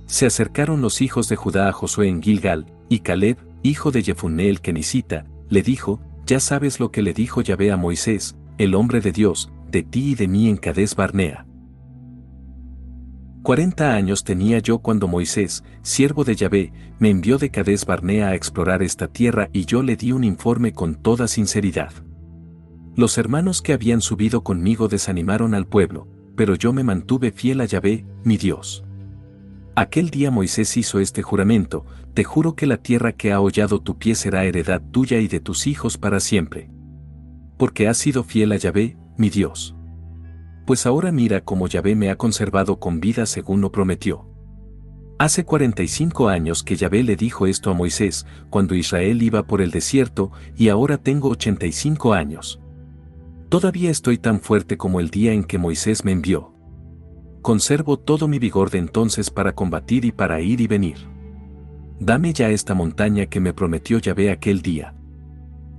Se acercaron los hijos de Judá a Josué en Gilgal, y Caleb, hijo de Jefunné el Kenisita, le dijo: ya sabes lo que le dijo Yahvé a Moisés, el hombre de Dios, de ti y de mí en Cades Barnea. 40 años tenía yo cuando Moisés, siervo de Yahvé, me envió de Cades Barnea a explorar esta tierra y yo le di un informe con toda sinceridad. Los hermanos que habían subido conmigo desanimaron al pueblo, pero yo me mantuve fiel a Yahvé, mi Dios. Aquel día Moisés hizo este juramento: te juro que la tierra que ha hollado tu pie será heredad tuya y de tus hijos para siempre. Porque has sido fiel a Yahvé, mi Dios. Pues ahora mira cómo Yahvé me ha conservado con vida según lo prometió. Hace 45 años que Yahvé le dijo esto a Moisés, cuando Israel iba por el desierto, y ahora tengo 85 años. Todavía estoy tan fuerte como el día en que Moisés me envió. Conservo todo mi vigor de entonces para combatir y para ir y venir. Dame ya esta montaña que me prometió Yahvé aquel día.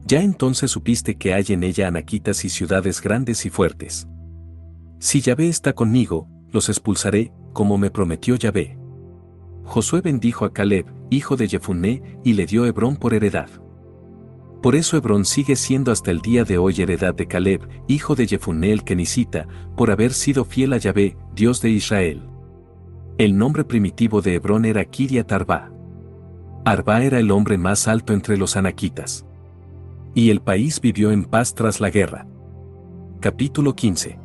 Ya entonces supiste que hay en ella anaquitas y ciudades grandes y fuertes. Si Yahvé está conmigo, los expulsaré, como me prometió Yahvé. Josué bendijo a Caleb, hijo de Jefunné, y le dio Hebrón por heredad. Por eso Hebrón sigue siendo hasta el día de hoy heredad de Caleb, hijo de Jefunné el kenisita, por haber sido fiel a Yahvé, Dios de Israel. El nombre primitivo de Hebrón era Kiriat Arba. Arba era el hombre más alto entre los anaquitas. Y el país vivió en paz tras la guerra. Capítulo 15.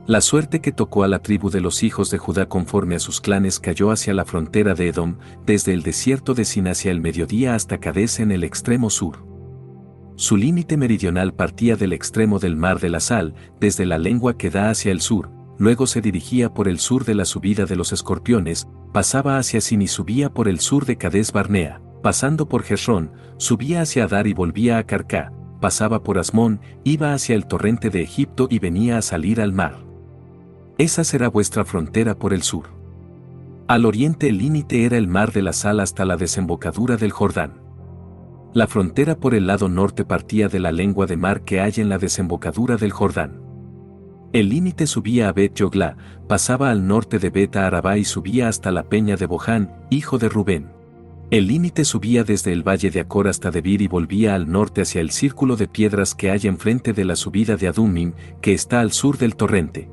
La suerte que tocó a la tribu de los hijos de Judá conforme a sus clanes cayó hacia la frontera de Edom, desde el desierto de Sin hacia el mediodía hasta Cades en el extremo sur. Su límite meridional partía del extremo del mar de la Sal, desde la lengua que da hacia el sur, luego se dirigía por el sur de la subida de los Escorpiones, pasaba hacia Sin y subía por el sur de Cades Barnea, pasando por Jezrón, subía hacia Adar y volvía a Carcá, pasaba por Asmón, iba hacia el torrente de Egipto y venía a salir al mar. Esa será vuestra frontera por el sur. Al oriente el límite era el mar de la Sal hasta la desembocadura del Jordán. La frontera por el lado norte partía de la lengua de mar que hay en la desembocadura del Jordán. El límite subía a Bet-Yoglá, pasaba al norte de Bet-Arabá y subía hasta la peña de Boján, hijo de Rubén. El límite subía desde el valle de Acor hasta Debir y volvía al norte hacia el círculo de piedras que hay enfrente de la subida de Adumim, que está al sur del torrente.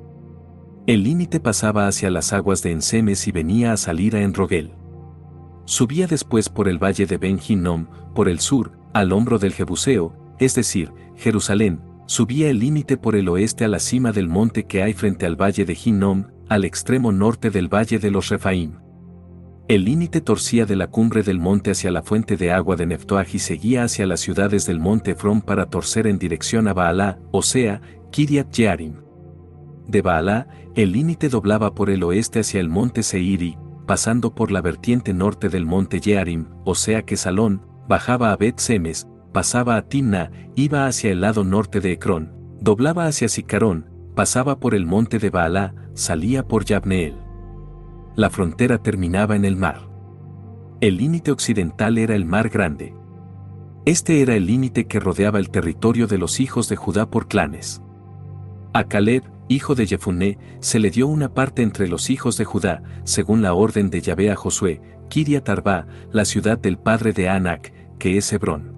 El límite pasaba hacia las aguas de Ensemes y venía a salir a Enrogel. Subía después por el valle de Ben Hinnom, por el sur, al hombro del Jebuseo, es decir, Jerusalén, subía el límite por el oeste a la cima del monte que hay frente al valle de Hinnom, al extremo norte del valle de los Refaim. El límite torcía de la cumbre del monte hacia la fuente de agua de Neftoaj y seguía hacia las ciudades del monte Efrón para torcer en dirección a Baalá, o sea, Kiriat Jearim. De Baalá, el límite doblaba por el oeste hacia el monte Seir y, pasando por la vertiente norte del monte Jearim, o sea que Salón, bajaba a Bet-Semes, pasaba a Timna, iba hacia el lado norte de Ecrón, doblaba hacia Sicarón, pasaba por el monte de Baalá, salía por Yabneel. La frontera terminaba en el mar. El límite occidental era el mar Grande. Este era el límite que rodeaba el territorio de los hijos de Judá por clanes. A Caleb, hijo de Jefunné, se le dio una parte entre los hijos de Judá, según la orden de Yahvé a Josué, Kiriat Arba, la ciudad del padre de Anac, que es Hebrón.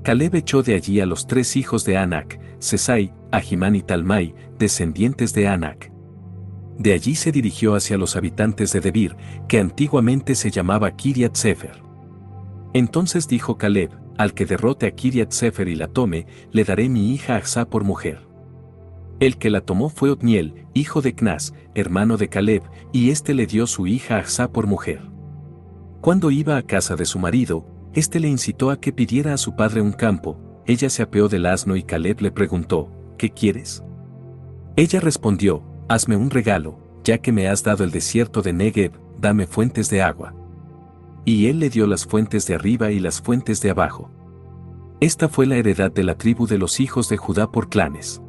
Caleb echó de allí a los 3 hijos de Anac, Sesai, Ahimán y Talmai, descendientes de Anac. De allí se dirigió hacia los habitantes de Debir, que antiguamente se llamaba Kiriat Sefer. Entonces dijo Caleb, al que derrote a Kiriat Sefer y la tome, le daré mi hija Achsá por mujer. El que la tomó fue Otniel, hijo de Cnas, hermano de Caleb, y éste le dio su hija Achsá por mujer. Cuando iba a casa de su marido, éste le incitó a que pidiera a su padre un campo. Ella se apeó del asno y Caleb le preguntó, ¿qué quieres? Ella respondió, hazme un regalo, ya que me has dado el desierto de Negev, dame fuentes de agua. Y él le dio las fuentes de arriba y las fuentes de abajo. Esta fue la heredad de la tribu de los hijos de Judá por clanes.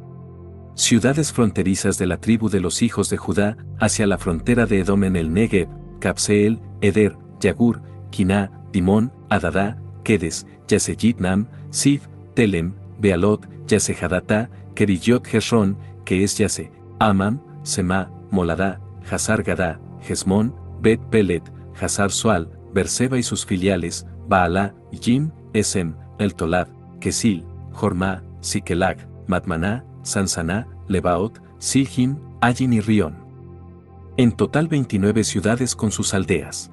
Ciudades fronterizas de la tribu de los hijos de Judá, hacia la frontera de Edom en el Negev, Cabseel, Eder, Yagur, Kiná, Dimón, Adadá, Kedes, Yasejitnam, Sif, Telem, Bealot, Yasehadatá, Keriyot Jezrón, que es Yase, Amam, Semá, Moladá, Hazar Gadá, Hezmón, Bet Pelet, Hazar Sual, Berseba y sus filiales, Baalá, Yim, Esem, El Tolad, Kesil, Jormá, Sikelag, Matmaná, Sansaná, Lebaot, Sijim, Ayin y Rión. En total 29 ciudades con sus aldeas.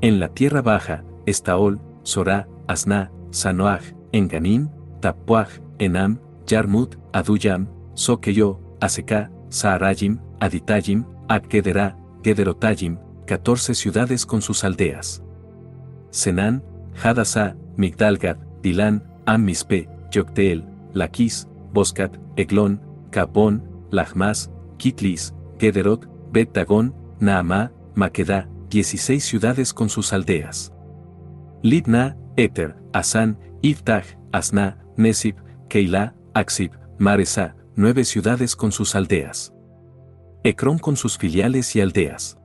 En la tierra baja, Estaol, Sorá, Asná, Sanoaj, Enganim, Tappuaj, Enam, Yarmut, Aduyam, Soqueyo, Aseká, Saarayim, Aditayim, Akederá, Gederotayim, 14 ciudades con sus aldeas. Senán, Hadasá, Migdalgad, Dilán, Ammispe, Yocteel, Laquis, Boscat, Eglón, Capón, Lachmas, Kitlis, Gederot, Bet-Dagón, Naamá, Maquedá, 16 ciudades con sus aldeas. Libna, Eter, Asán, Iftach, Asná, Nesib, Keilah, Aksib, Maresá, 9 ciudades con sus aldeas. Ecrón con sus filiales y aldeas.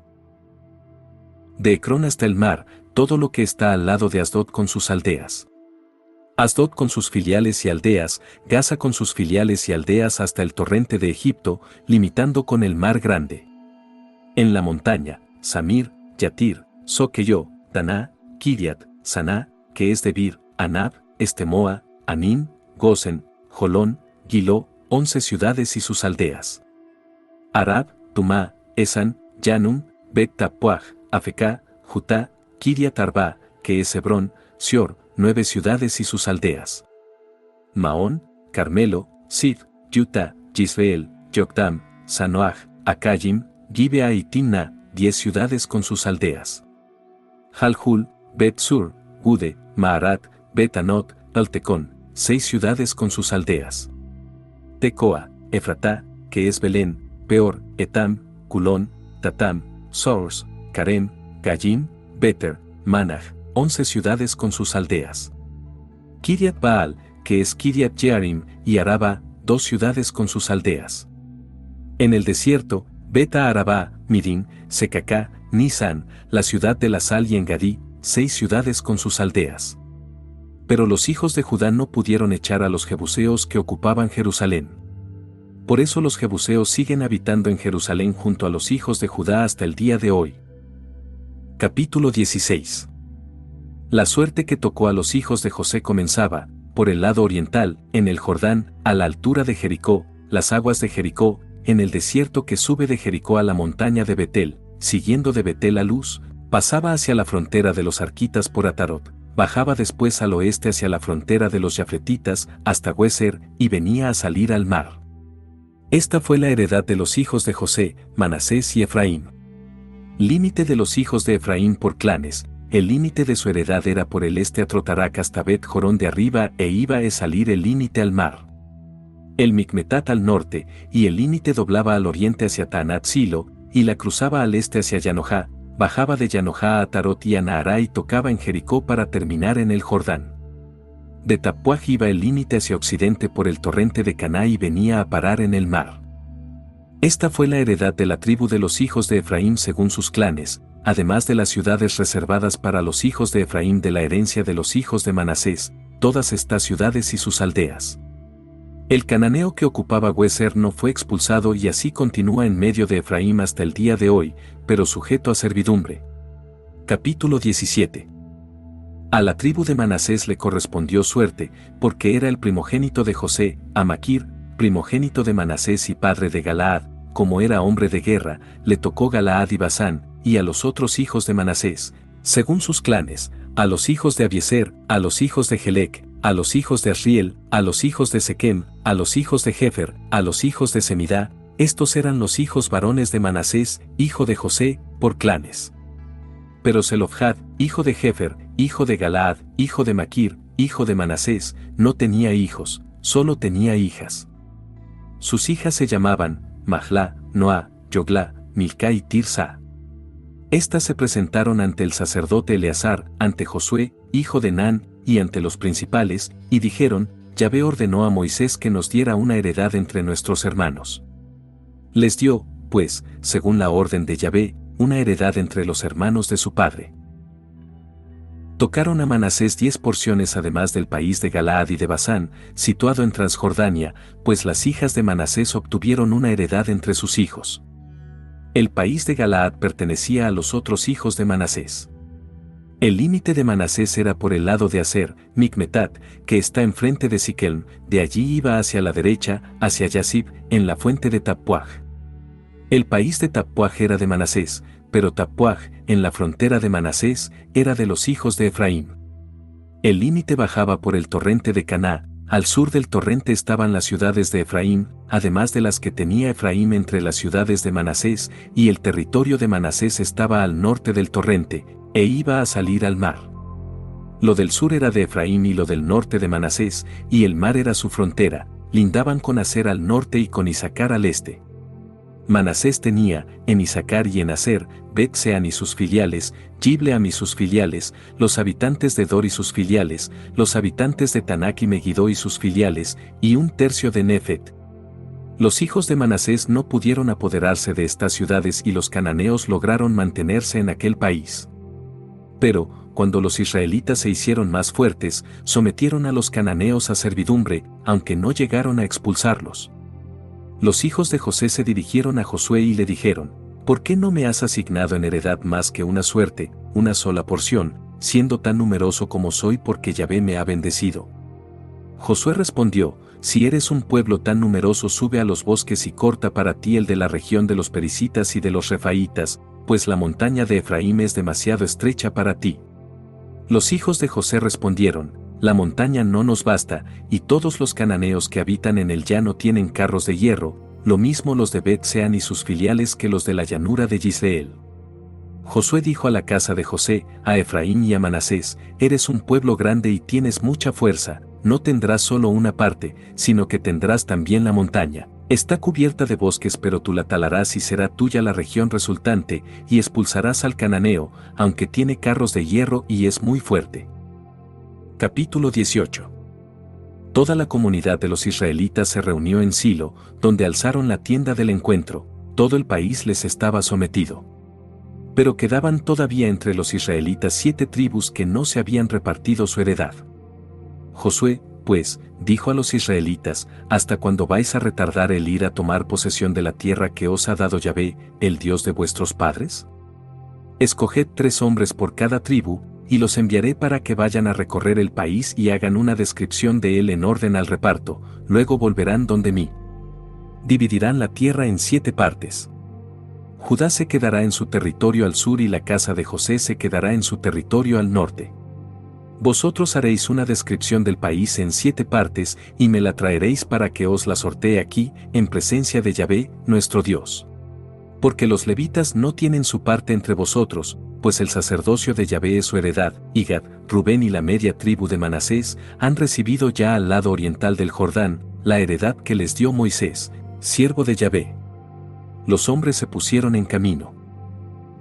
De Ecrón hasta el mar, todo lo que está al lado de Asdod con sus aldeas. Asdod con sus filiales y aldeas, Gaza con sus filiales y aldeas hasta el torrente de Egipto, limitando con el mar grande. En la montaña, Samir, Yatir, Soqueyo, Daná, Kiriat, Saná, que es Debir, Anab, Estemoa, Anín, Gosen, Jolón, Giló, 11 ciudades y sus aldeas. Arab, Tumá, Esan, Yanum, Bet Tapuaj, Afecá, Jutá, Kiriat Arba, que es Hebrón, Sior, 9 ciudades y sus aldeas. Maón, Carmelo, Sid, Yuta, Yisrael, Yokdam, Sanoaj, Acayim, Gibea y Timna, 10 ciudades con sus aldeas. Jalhul, Bet-Sur, Gude, Maarat, Bet-Anot, Taltecón, 6 ciudades con sus aldeas. Tecoa, Efratá, que es Belén, Peor, Etam, Culón, Tatam, Sors, Carem, Gayim, Beter, Manaj, 11 ciudades con sus aldeas. Kiriat Baal, que es Kiriat Jearim, y Araba, 2 ciudades con sus aldeas. En el desierto, Beta Arabá, Midim, Secacá, Nisan, la ciudad de la sal y Engadí, 6 ciudades con sus aldeas. Pero los hijos de Judá no pudieron echar a los jebuseos que ocupaban Jerusalén. Por eso los jebuseos siguen habitando en Jerusalén junto a los hijos de Judá hasta el día de hoy. Capítulo 16. La suerte que tocó a los hijos de José comenzaba, por el lado oriental, en el Jordán, a la altura de Jericó, las aguas de Jericó, en el desierto que sube de Jericó a la montaña de Betel, siguiendo de Betel a Luz, pasaba hacia la frontera de los arquitas por Atarot, bajaba después al oeste hacia la frontera de los yafletitas hasta Hueser y venía a salir al mar. Esta fue la heredad de los hijos de José, Manasés y Efraín. Límite de los hijos de Efraín por clanes. El límite de su heredad era por el este a Trotarac hasta Bet Jorón de arriba e iba a salir el límite al mar. El Micmetat al norte, y el límite doblaba al oriente hacia Taanat Silo, y la cruzaba al este hacia Yanojá, bajaba de Yanojá a Tarot y a Naará y tocaba en Jericó para terminar en el Jordán. De Tapuaj iba el límite hacia occidente por el torrente de Caná y venía a parar en el mar. Esta fue la heredad de la tribu de los hijos de Efraín según sus clanes, además de las ciudades reservadas para los hijos de Efraín de la herencia de los hijos de Manasés, todas estas ciudades y sus aldeas. El cananeo que ocupaba Hueser no fue expulsado y así continúa en medio de Efraín hasta el día de hoy, pero sujeto a servidumbre. Capítulo 17. A la tribu de Manasés le correspondió suerte, porque era el primogénito de José, a Maquir, primogénito de Manasés y padre de Galaad, como era hombre de guerra, le tocó Galaad y Basán, y a los otros hijos de Manasés, según sus clanes, a los hijos de Abieser, a los hijos de Gelec, a los hijos de Asriel, a los hijos de Sequem, a los hijos de Jefer, a los hijos de Semidá, estos eran los hijos varones de Manasés, hijo de José, por clanes. Pero Zelofhad, hijo de Jefer, hijo de Galaad, hijo de Maquir, hijo de Manasés, no tenía hijos, solo tenía hijas. Sus hijas se llamaban Mahlá, Noá, Yoglá, Milcá y Tirsa. Estas se presentaron ante el sacerdote Eleazar, ante Josué, hijo de Nan, y ante los principales, y dijeron, Yahvé ordenó a Moisés que nos diera una heredad entre nuestros hermanos. Les dio, pues, según la orden de Yahvé, una heredad entre los hermanos de su padre. Tocaron a Manasés 10 porciones además del país de Galaad y de Basán, situado en Transjordania, pues las hijas de Manasés obtuvieron una heredad entre sus hijos. El país de Galaad pertenecía a los otros hijos de Manasés. El límite de Manasés era por el lado de Aser, Micmetat, que está enfrente de Siquelm, de allí iba hacia la derecha, hacia Yasib, en la fuente de Tapuaj. El país de Tapuaj era de Manasés, pero Tapuaj, en la frontera de Manasés, era de los hijos de Efraín. El límite bajaba por el torrente de Caná, al sur del torrente estaban las ciudades de Efraín, además de las que tenía Efraín entre las ciudades de Manasés, y el territorio de Manasés estaba al norte del torrente, e iba a salir al mar. Lo del sur era de Efraín y lo del norte de Manasés, y el mar era su frontera, lindaban con Aser al norte y con Isacar al este. Manasés tenía, en Isacar y en Aser, Bet-Sean y sus filiales, Gibleam y sus filiales, los habitantes de Dor y sus filiales, los habitantes de Tanak y Megiddo y sus filiales, y un tercio de Nefet. Los hijos de Manasés no pudieron apoderarse de estas ciudades y los cananeos lograron mantenerse en aquel país. Pero, cuando los israelitas se hicieron más fuertes, sometieron a los cananeos a servidumbre, aunque no llegaron a expulsarlos. Los hijos de José se dirigieron a Josué y le dijeron: ¿Por qué no me has asignado en heredad más que una suerte, una sola porción, siendo tan numeroso como soy porque Yahvé me ha bendecido? Josué respondió: Si eres un pueblo tan numeroso, sube a los bosques y corta para ti el de la región de los perisitas y de los refaitas, pues la montaña de Efraín es demasiado estrecha para ti. Los hijos de José respondieron: La montaña no nos basta, y todos los cananeos que habitan en el llano tienen carros de hierro, lo mismo los de Bet-Sean y sus filiales que los de la llanura de Yisreel. Josué dijo a la casa de José, a Efraín y a Manasés: Eres un pueblo grande y tienes mucha fuerza, no tendrás solo una parte, sino que tendrás también la montaña. Está cubierta de bosques, pero tú la talarás y será tuya la región resultante, y expulsarás al cananeo, aunque tiene carros de hierro y es muy fuerte. Capítulo 18. Toda la comunidad de los israelitas se reunió en Silo, donde alzaron la tienda del encuentro. Todo el país les estaba sometido. Pero quedaban todavía entre los israelitas 7 tribus que no se habían repartido su heredad. Josué, pues, dijo a los israelitas: ¿Hasta cuándo vais a retardar el ir a tomar posesión de la tierra que os ha dado Yahvé, el Dios de vuestros padres? Escoged 3 hombres por cada tribu, y los enviaré para que vayan a recorrer el país y hagan una descripción de él en orden al reparto, luego volverán donde mí. Dividirán la tierra en 7 partes. Judá se quedará en su territorio al sur y la casa de José se quedará en su territorio al norte. Vosotros haréis una descripción del país en 7 partes y me la traeréis para que os la sortee aquí, en presencia de Yahvé, nuestro Dios. Porque los levitas no tienen su parte entre vosotros, pues el sacerdocio de Yahvé es su heredad, y Gad, Rubén y la media tribu de Manasés han recibido ya al lado oriental del Jordán, la heredad que les dio Moisés, siervo de Yahvé. Los hombres se pusieron en camino.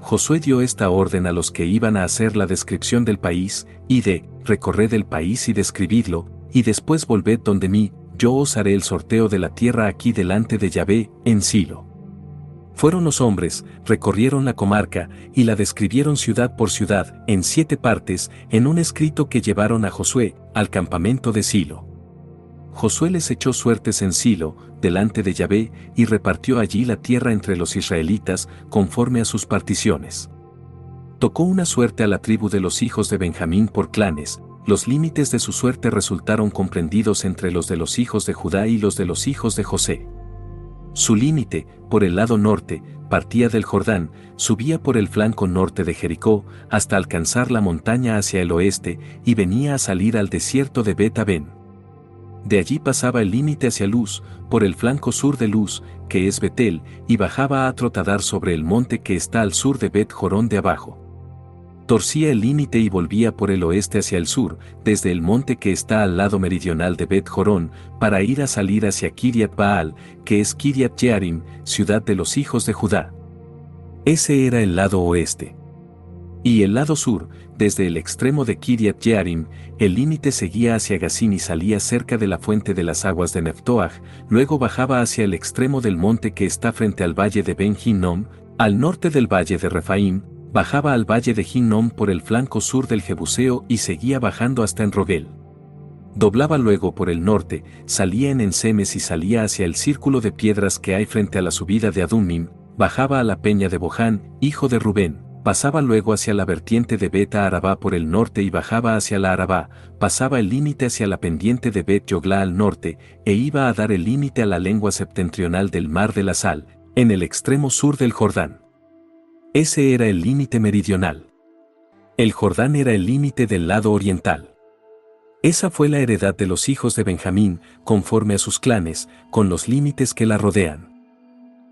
Josué dio esta orden a los que iban a hacer la descripción del país: Id, recorred el país y describidlo, y después volved donde mí, yo os haré el sorteo de la tierra aquí delante de Yahvé, en Silo. Fueron los hombres, recorrieron la comarca, y la describieron ciudad por ciudad, en 7 partes, en un escrito que llevaron a Josué, al campamento de Silo. Josué les echó suertes en Silo, delante de Yahvé, y repartió allí la tierra entre los israelitas, conforme a sus particiones. Tocó una suerte a la tribu de los hijos de Benjamín por clanes. Los límites de su suerte resultaron comprendidos entre los de los hijos de Judá y los de los hijos de José. Su límite, por el lado norte, partía del Jordán, subía por el flanco norte de Jericó, hasta alcanzar la montaña hacia el oeste, y venía a salir al desierto de Bet-Aven. De allí pasaba el límite hacia Luz, por el flanco sur de Luz, que es Betel, y bajaba a Trotadar sobre el monte que está al sur de Bet-Jorón de abajo. Torcía el límite y volvía por el oeste hacia el sur, desde el monte que está al lado meridional de Bet-Jorón, para ir a salir hacia Kiriat Baal, que es Kiriat Jearim, ciudad de los hijos de Judá. Ese era el lado oeste. Y el lado sur, desde el extremo de Kiriat Jearim, el límite seguía hacia Gazim y salía cerca de la fuente de las aguas de Neftoach, luego bajaba hacia el extremo del monte que está frente al valle de Ben Hinnom, al norte del valle de Refaim, bajaba al valle de Hinnom por el flanco sur del Jebuseo y seguía bajando hasta Enrogel. Doblaba luego por el norte, salía en Ensemes y salía hacia el círculo de piedras que hay frente a la subida de Adumim, bajaba a la peña de Boján, hijo de Rubén. Pasaba luego hacia la vertiente de Bet-Arabá por el norte y bajaba hacia la Arabá, pasaba el límite hacia la pendiente de Bet-Yogla al norte, e iba a dar el límite a la lengua septentrional del mar de la Sal, en el extremo sur del Jordán. Ese era el límite meridional. El Jordán era el límite del lado oriental. Esa fue la heredad de los hijos de Benjamín, conforme a sus clanes, con los límites que la rodean.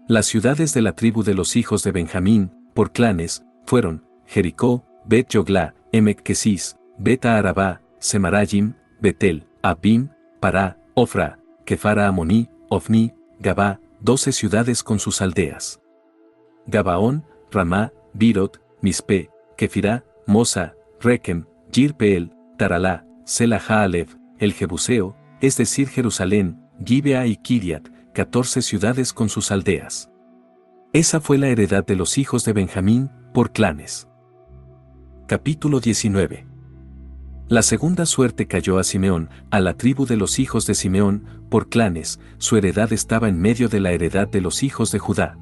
Las ciudades de la tribu de los hijos de Benjamín, por clanes, fueron Jericó, Bet-Yogla, Emek-Kesis, Bet-Arabá, Semarayim, Betel, Abim, Pará, Ofra, Kefara Amoní, Ofni, Gabá, 12 ciudades con sus aldeas. Gabaón, Ramá, Birot, Mispe, Kefirá, Mosa, Rekem, Yirpeel, Taralá, Sela Haalev, el Jebuseo, es decir Jerusalén, Gibea y Kiriat, 14 ciudades con sus aldeas. Esa fue la heredad de los hijos de Benjamín, por clanes. Capítulo 19. La segunda suerte cayó a Simeón, a la tribu de los hijos de Simeón, por clanes. Su heredad estaba en medio de la heredad de los hijos de Judá.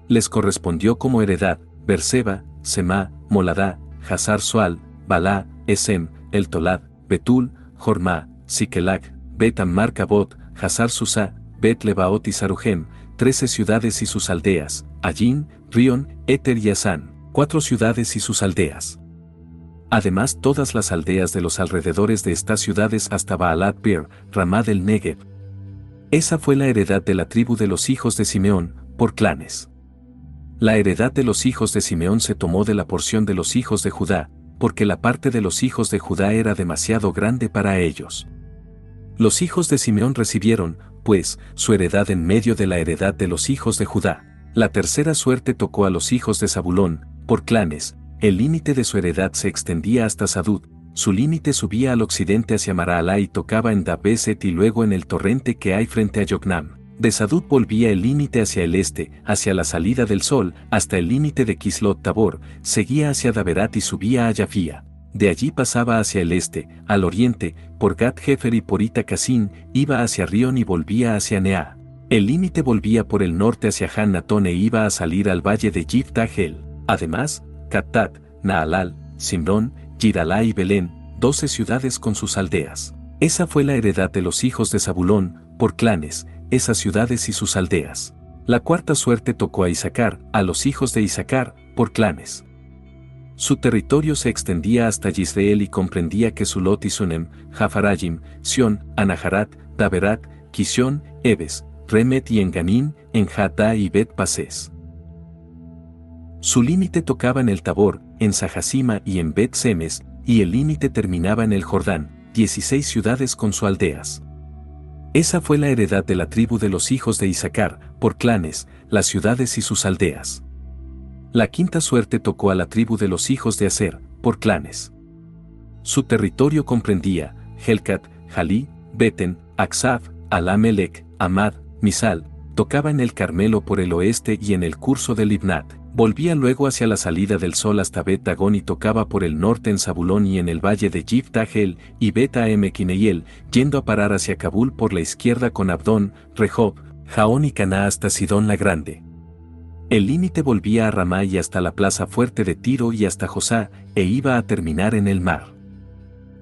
Les correspondió como heredad Berseba, Semá, Moladá, Hazar Soal, Balá, Esem, El Tolad, Betul, Jormá, Siquelac, Bet Ammar Cabot, Hazar Susá, Bet Lebaot y Sarujem, 13 ciudades y sus aldeas, Allín, Rion, Eter y Asán, 4 ciudades y sus aldeas. Además todas las aldeas de los alrededores de estas ciudades hasta Baalat Beer, Ramá del Negev. Esa fue la heredad de la tribu de los hijos de Simeón, por clanes. La heredad de los hijos de Simeón se tomó de la porción de los hijos de Judá, porque la parte de los hijos de Judá era demasiado grande para ellos. Los hijos de Simeón recibieron, pues, su heredad en medio de la heredad de los hijos de Judá. La tercera suerte tocó a los hijos de Zabulón, por clanes. El límite de su heredad se extendía hasta Sadud, su límite subía al occidente hacia Maralá y tocaba en Dabeset y luego en el torrente que hay frente a Yocnam. De Sadud volvía el límite hacia el este, hacia la salida del sol, hasta el límite de Kislot Tabor, seguía hacia Daberat y subía a Yafía. De allí pasaba hacia el este, al oriente, por Gat Hefer y por Ita-Casín, iba hacia Rion y volvía hacia Neá. El límite volvía por el norte hacia Han-Natón e iba a salir al valle de Yif-Dahel. Además, Cattat, Naalal, Simrón, Yidalá y Belén, 12 ciudades con sus aldeas. Esa fue la heredad de los hijos de Zabulón, por clanes, esas ciudades y sus aldeas. La cuarta suerte tocó a Isacar, a los hijos de Isacar, por clanes. Su territorio se extendía hasta Yisrael y comprendía Kesulot y Sunem, Jafarayim, Sión, Anaharat, Daberat, Kisión, Ebes, Remet y Enganín, Enjatá y Bet Pasés. Su límite tocaba en el Tabor, en Sahasima y en Bet Semes, y el límite terminaba en el Jordán, 16 ciudades con sus aldeas. Esa fue la heredad de la tribu de los hijos de Isacar, por clanes, las ciudades y sus aldeas. La quinta suerte tocó a la tribu de los hijos de Aser, por clanes. Su territorio comprendía Helcat, Jalí, Beten, Aksaf, Alamelec, Amad, Misal, tocaba en el Carmelo por el oeste y en el curso de Libnat. Volvía luego hacia la salida del sol hasta Bet Dagón y tocaba por el norte en Zabulón y en el valle de Yif-Dahel y Bet Amequineiel, yendo a parar hacia Kabul por la izquierda con Abdón, Rehob, Jaón y Caná hasta Sidón la Grande. El límite volvía a Ramá y hasta la plaza fuerte de Tiro y hasta Josá, e iba a terminar en el mar.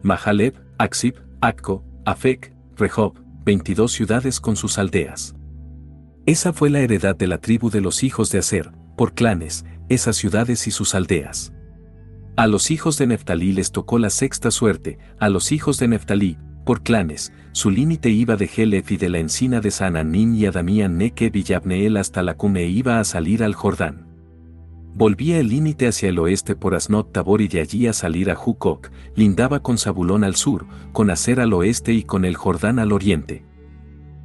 Mahaleb, Aksib, Acco, Afec, Rehob, 22 ciudades con sus aldeas. Esa fue la heredad de la tribu de los hijos de Aser, por clanes, esas ciudades y sus aldeas. A los hijos de Neftalí les tocó la sexta suerte, a los hijos de Neftalí, por clanes, su límite iba de Helef y de la encina de Sananín y Adamían Neque y Yabneel hasta la Cume e iba a salir al Jordán. Volvía el límite hacia el oeste por Asnot Tabor y de allí a salir a Jucoc, lindaba con Zabulón al sur, con Aser al oeste y con el Jordán al oriente.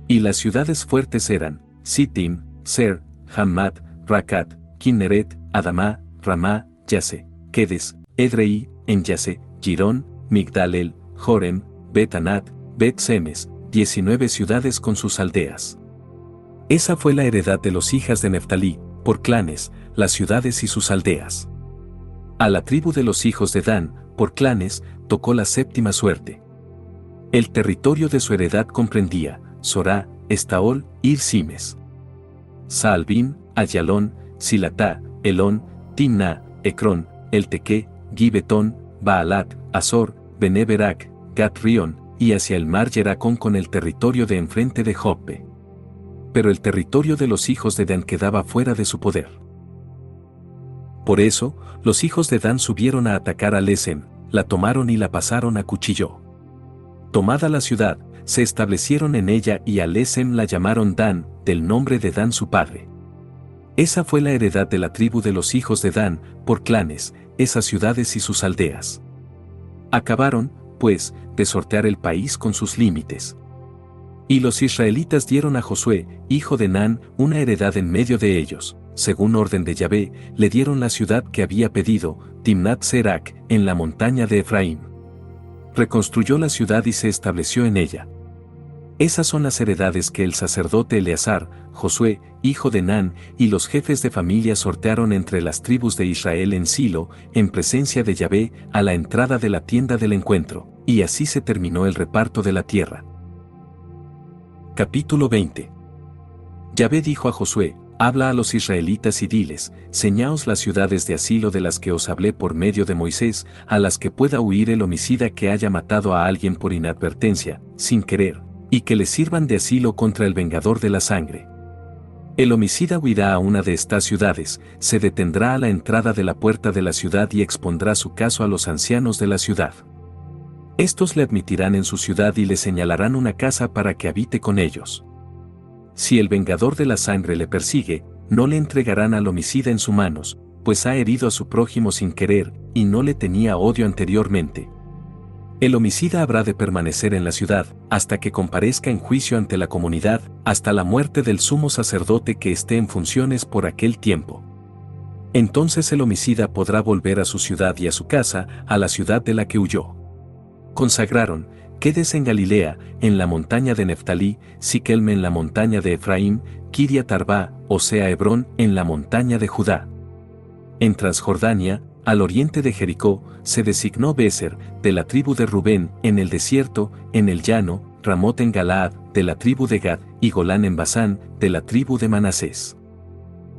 Y las ciudades fuertes eran, Sittim, Ser, Hammat, Racat, Kinneret, Adamá, Ramá, Yase, Kedes, Edrei, Enyase, Girón, Migdalel, Jorem, Bet-Anat, Bet-Semes, 19 ciudades con sus aldeas. Esa fue la heredad de los hijas de Neftalí, por clanes, las ciudades y sus aldeas. A la tribu de los hijos de Dan, por clanes, tocó la séptima suerte. El territorio de su heredad comprendía Sorá, Estaol, Ir-Simes, Saalbim, Ayalón, Silatá, Elón, Timná, Ecrón, Eltequé, Gibetón, Baalat, Azor, Beneberac, Gat-Rión, y hacia el mar Yeracón con el territorio de enfrente de Joppe. Pero el territorio de los hijos de Dan quedaba fuera de su poder. Por eso, los hijos de Dan subieron a atacar a Lesem, la tomaron y la pasaron a cuchillo. Tomada la ciudad, se establecieron en ella y a Lesem la llamaron Dan, del nombre de Dan su padre. Esa fue la heredad de la tribu de los hijos de Dan, por clanes, esas ciudades y sus aldeas. Acabaron, pues, de sortear el país con sus límites. Y los israelitas dieron a Josué, hijo de Nun, una heredad en medio de ellos. Según orden de Yahvé, le dieron la ciudad que había pedido, Timnat Serac, en la montaña de Efraín. Reconstruyó la ciudad y se estableció en ella. Esas son las heredades que el sacerdote Eleazar, Josué, hijo de Nun, y los jefes de familia sortearon entre las tribus de Israel en Silo, en presencia de Yahvé, a la entrada de la tienda del encuentro, y así se terminó el reparto de la tierra. Capítulo 20. Yahvé dijo a Josué: habla a los israelitas y diles: señaos las ciudades de asilo de las que os hablé por medio de Moisés, a las que pueda huir el homicida que haya matado a alguien por inadvertencia, sin querer, y que le sirvan de asilo contra el vengador de la sangre. El homicida huirá a una de estas ciudades, se detendrá a la entrada de la puerta de la ciudad y expondrá su caso a los ancianos de la ciudad. Estos le admitirán en su ciudad y le señalarán una casa para que habite con ellos. Si el vengador de la sangre le persigue, no le entregarán al homicida en sus manos, pues ha herido a su prójimo sin querer, y no le tenía odio anteriormente. El homicida habrá de permanecer en la ciudad, hasta que comparezca en juicio ante la comunidad, hasta la muerte del sumo sacerdote que esté en funciones por aquel tiempo. Entonces el homicida podrá volver a su ciudad y a su casa, a la ciudad de la que huyó. Consagraron: quédese en Galilea, en la montaña de Neftalí, Siquelme en la montaña de Efraín, Kiriat Arba, o sea Hebrón, en la montaña de Judá. En Transjordania, al oriente de Jericó, se designó Béser, de la tribu de Rubén, en el desierto, en el llano, Ramot en Galaad, de la tribu de Gad, y Golán en Basán, de la tribu de Manasés.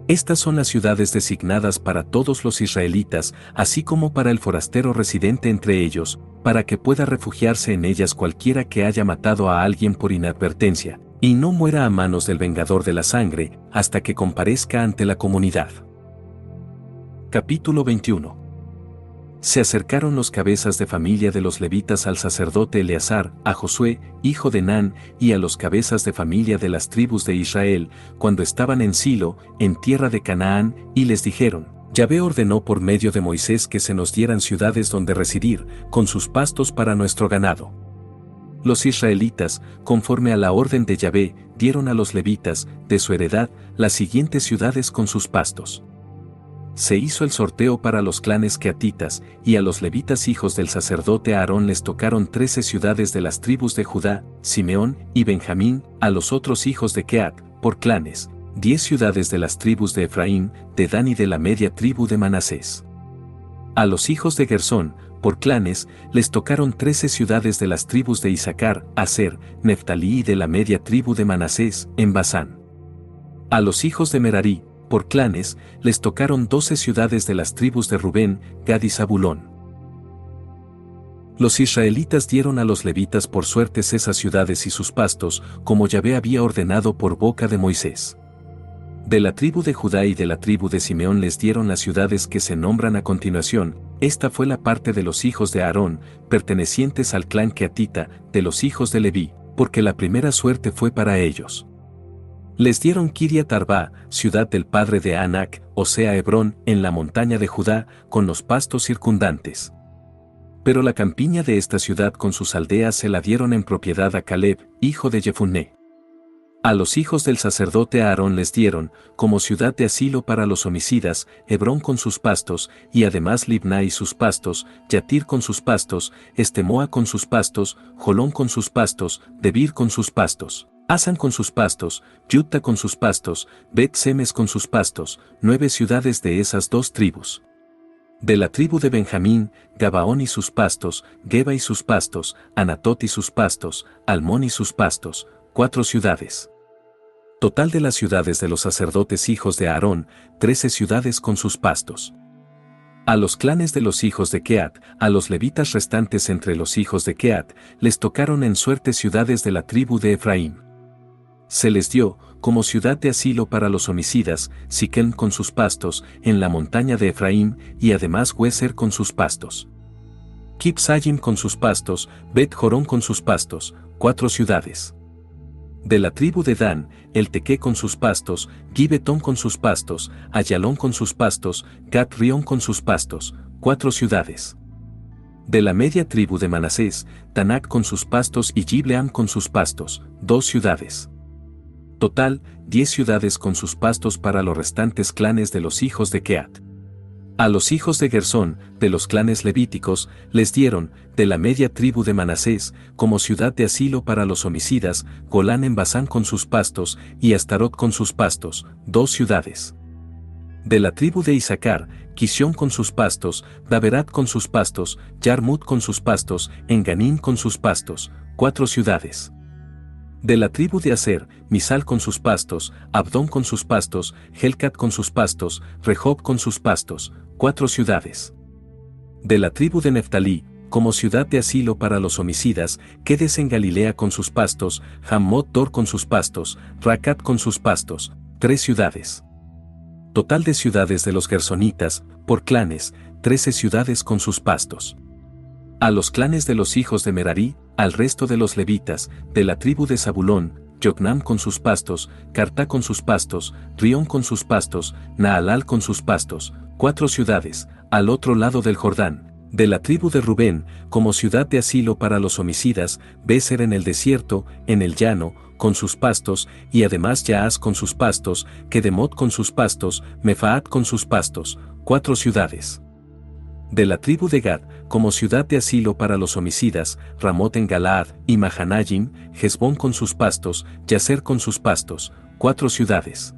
Estas son las ciudades designadas para todos los israelitas, así como para el forastero residente entre ellos, para que pueda refugiarse en ellas cualquiera que haya matado a alguien por inadvertencia, y no muera a manos del vengador de la sangre, hasta que comparezca ante la comunidad. Capítulo 21. Se acercaron los cabezas de familia de los levitas al sacerdote Eleazar, a Josué, hijo de Nun, y a los cabezas de familia de las tribus de Israel, cuando estaban en Silo, en tierra de Canaán, y les dijeron: Yahvé ordenó por medio de Moisés que se nos dieran ciudades donde residir, con sus pastos para nuestro ganado. Los israelitas, conforme a la orden de Yahvé, dieron a los levitas, de su heredad, las siguientes ciudades con sus pastos. Se hizo el sorteo para los clanes queatitas, y a los levitas hijos del sacerdote Aarón les tocaron 13 ciudades de las tribus de Judá, Simeón y Benjamín, a los otros hijos de Queat, por clanes, 10 ciudades de las tribus de Efraín, de Dan y de la media tribu de Manasés. A los hijos de Gersón, por clanes, les tocaron 13 ciudades de las tribus de Isacar, Aser, Neftalí y de la media tribu de Manasés, en Basán. A los hijos de Merarí, por clanes, les tocaron 12 ciudades de las tribus de Rubén, Gad y Zabulón. Los israelitas dieron a los levitas por suertes esas ciudades y sus pastos, como Yahvé había ordenado por boca de Moisés. De la tribu de Judá y de la tribu de Simeón les dieron las ciudades que se nombran a continuación. Esta fue la parte de los hijos de Aarón, pertenecientes al clan queatita, de los hijos de Leví, porque la primera suerte fue para ellos. Les dieron Kiriat Arba, ciudad del padre de Anac, o sea Hebrón, en la montaña de Judá, con los pastos circundantes. Pero la campiña de esta ciudad con sus aldeas se la dieron en propiedad a Caleb, hijo de Jefunné. A los hijos del sacerdote Aarón les dieron, como ciudad de asilo para los homicidas, Hebrón con sus pastos, y además Libná y sus pastos, Yatir con sus pastos, Estemoa con sus pastos, Jolón con sus pastos, Debir con sus pastos, Asan con sus pastos, Yutta con sus pastos, Bet-Semes con sus pastos, 9 ciudades de esas 2 tribus. De la tribu de Benjamín, Gabaón y sus pastos, Geba y sus pastos, Anatot y sus pastos, Almón y sus pastos, 4 ciudades. Total de las ciudades de los sacerdotes hijos de Aarón, 13 ciudades con sus pastos. A los clanes de los hijos de Queat, a los levitas restantes entre los hijos de Queat, les tocaron en suerte ciudades de la tribu de Efraín. Se les dio, como ciudad de asilo para los homicidas, Siquem con sus pastos, en la montaña de Efraín, y además Hueser con sus pastos. Kipsayim con sus pastos, Bet-Jorón con sus pastos, 4 ciudades. De la tribu de Dan, el Tequé con sus pastos, Gibetón con sus pastos, Ayalón con sus pastos, Gat-Rión con sus pastos, 4 ciudades. De la media tribu de Manasés, Tanak con sus pastos y Gibleam con sus pastos, 2 ciudades. Total, 10 ciudades con sus pastos para los restantes clanes de los hijos de Queat. A los hijos de Gersón, de los clanes levíticos, les dieron, de la media tribu de Manasés, como ciudad de asilo para los homicidas, Golán en Basán con sus pastos, y Astarot con sus pastos, 2 ciudades. De la tribu de Isaacar, Quisión con sus pastos, Daberat con sus pastos, Yarmut con sus pastos, Enganim con sus pastos, 4 ciudades. De la tribu de Aser, Misal con sus pastos, Abdón con sus pastos, Helcat con sus pastos, Rehob con sus pastos, 4 ciudades. De la tribu de Neftalí, como ciudad de asilo para los homicidas, Quedes en Galilea con sus pastos, Hammot Dor con sus pastos, Racat con sus pastos, 3 ciudades. Total de ciudades de los gersonitas, por clanes, 13 ciudades con sus pastos. A los clanes de los hijos de Merari, al resto de los levitas, de la tribu de Zabulón, Yocnam con sus pastos, Cartá con sus pastos, Rión con sus pastos, Naalal con sus pastos, 4 ciudades, al otro lado del Jordán. De la tribu de Rubén, como ciudad de asilo para los homicidas, Béser en el desierto, en el llano, con sus pastos, y además Yaaz con sus pastos, Kedemot con sus pastos, Mefaat con sus pastos, 4 ciudades. De la tribu de Gad, como ciudad de asilo para los homicidas, Ramot en Galaad, y Mahanayim, Hezbón con sus pastos, Yaser con sus pastos, 4 ciudades.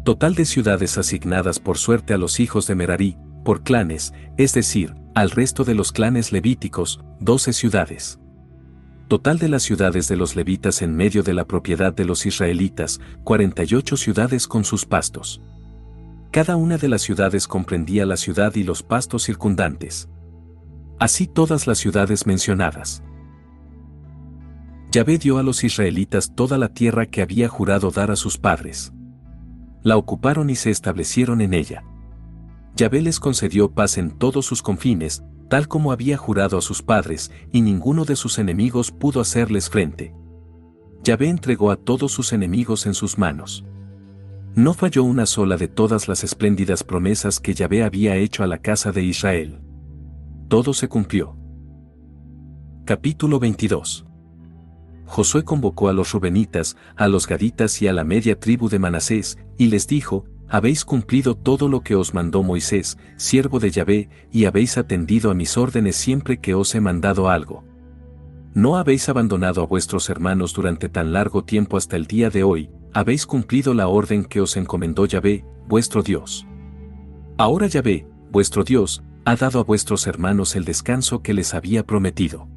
Total de ciudades asignadas por suerte a los hijos de Merari, por clanes, es decir, al resto de los clanes levíticos, 12 ciudades. Total de las ciudades de los levitas en medio de la propiedad de los israelitas, 48 ciudades con sus pastos. Cada una de las ciudades comprendía la ciudad y los pastos circundantes. Así todas las ciudades mencionadas. Yahvé dio a los israelitas toda la tierra que había jurado dar a sus padres. La ocuparon y se establecieron en ella. Yahvé les concedió paz en todos sus confines, tal como había jurado a sus padres, y ninguno de sus enemigos pudo hacerles frente. Yahvé entregó a todos sus enemigos en sus manos. No falló una sola de todas las espléndidas promesas que Yahvé había hecho a la casa de Israel. Todo se cumplió. Capítulo 22. Josué convocó a los rubenitas, a los gaditas y a la media tribu de Manasés, y les dijo: habéis cumplido todo lo que os mandó Moisés, siervo de Yahvé, y habéis atendido a mis órdenes siempre que os he mandado algo. No habéis abandonado a vuestros hermanos durante tan largo tiempo hasta el día de hoy, habéis cumplido la orden que os encomendó Yahvé, vuestro Dios. Ahora Yahvé, vuestro Dios, ha dado a vuestros hermanos el descanso que les había prometido.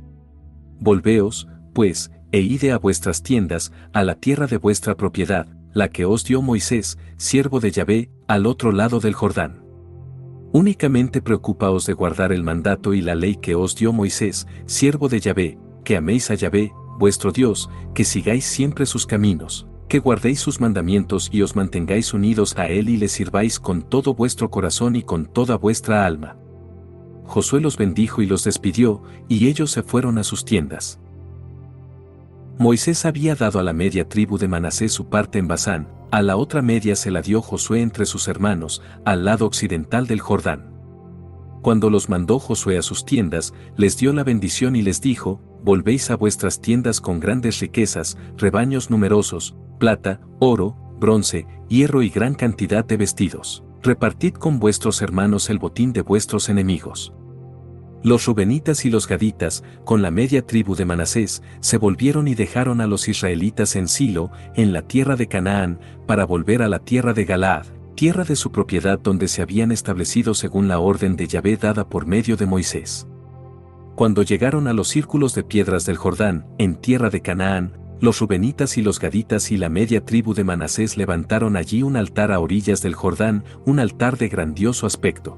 Volveos, pues, e ide a vuestras tiendas, a la tierra de vuestra propiedad, la que os dio Moisés, siervo de Yahvé, al otro lado del Jordán. Únicamente preocupaos de guardar el mandato y la ley que os dio Moisés, siervo de Yahvé, que améis a Yahvé, vuestro Dios, que sigáis siempre sus caminos, que guardéis sus mandamientos y os mantengáis unidos a Él y le sirváis con todo vuestro corazón y con toda vuestra alma. Josué los bendijo y los despidió, y ellos se fueron a sus tiendas. Moisés había dado a la media tribu de Manasés su parte en Basán, a la otra media se la dio Josué entre sus hermanos, al lado occidental del Jordán. Cuando los mandó Josué a sus tiendas, les dio la bendición y les dijo: volvéis a vuestras tiendas con grandes riquezas, rebaños numerosos, plata, oro, bronce, hierro y gran cantidad de vestidos. Repartid con vuestros hermanos el botín de vuestros enemigos. Los rubenitas y los gaditas, con la media tribu de Manasés, se volvieron y dejaron a los israelitas en Silo, en la tierra de Canaán, para volver a la tierra de Galaad, tierra de su propiedad donde se habían establecido según la orden de Yahvé dada por medio de Moisés. Cuando llegaron a los círculos de piedras del Jordán, en tierra de Canaán, los rubenitas y los gaditas y la media tribu de Manasés levantaron allí un altar a orillas del Jordán, un altar de grandioso aspecto.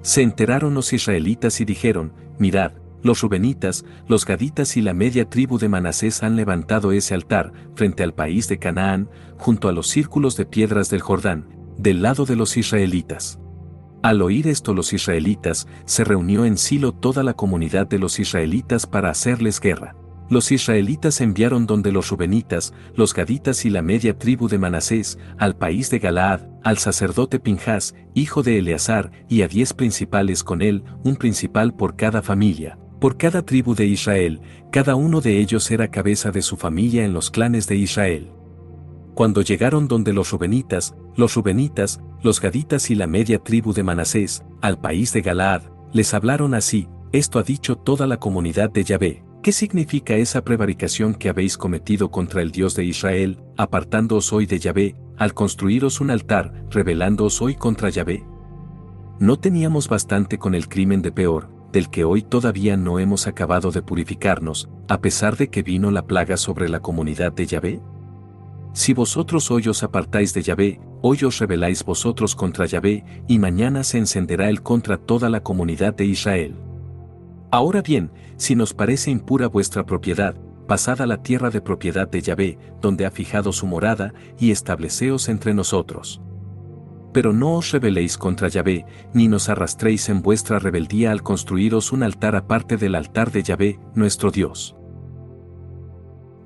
Se enteraron los israelitas y dijeron: mirad, los rubenitas, los gaditas y la media tribu de Manasés han levantado ese altar, frente al país de Canaán, junto a los círculos de piedras del Jordán, del lado de los israelitas. Al oír esto los israelitas, se reunió en Silo toda la comunidad de los israelitas para hacerles guerra. Los israelitas enviaron donde los rubenitas, los gaditas y la media tribu de Manasés, al país de Galaad, al sacerdote Pinjas, hijo de Eleazar, y a 10 principales con él, un principal por cada familia, por cada tribu de Israel, cada uno de ellos era cabeza de su familia en los clanes de Israel. Cuando llegaron donde los rubenitas, los gaditas y la media tribu de Manasés, al país de Galaad, les hablaron así: esto ha dicho toda la comunidad de Yahvé. ¿Qué significa esa prevaricación que habéis cometido contra el Dios de Israel, apartándoos hoy de Yahvé, al construiros un altar, rebelándoos hoy contra Yahvé? ¿No teníamos bastante con el crimen de Peor, del que hoy todavía no hemos acabado de purificarnos, a pesar de que vino la plaga sobre la comunidad de Yahvé? Si vosotros hoy os apartáis de Yahvé, hoy os rebeláis vosotros contra Yahvé, y mañana se encenderá él contra toda la comunidad de Israel. Ahora bien, si nos parece impura vuestra propiedad, pasad a la tierra de propiedad de Yahvé, donde ha fijado su morada, y estableceos entre nosotros. Pero no os rebeléis contra Yahvé, ni nos arrastréis en vuestra rebeldía al construiros un altar aparte del altar de Yahvé, nuestro Dios.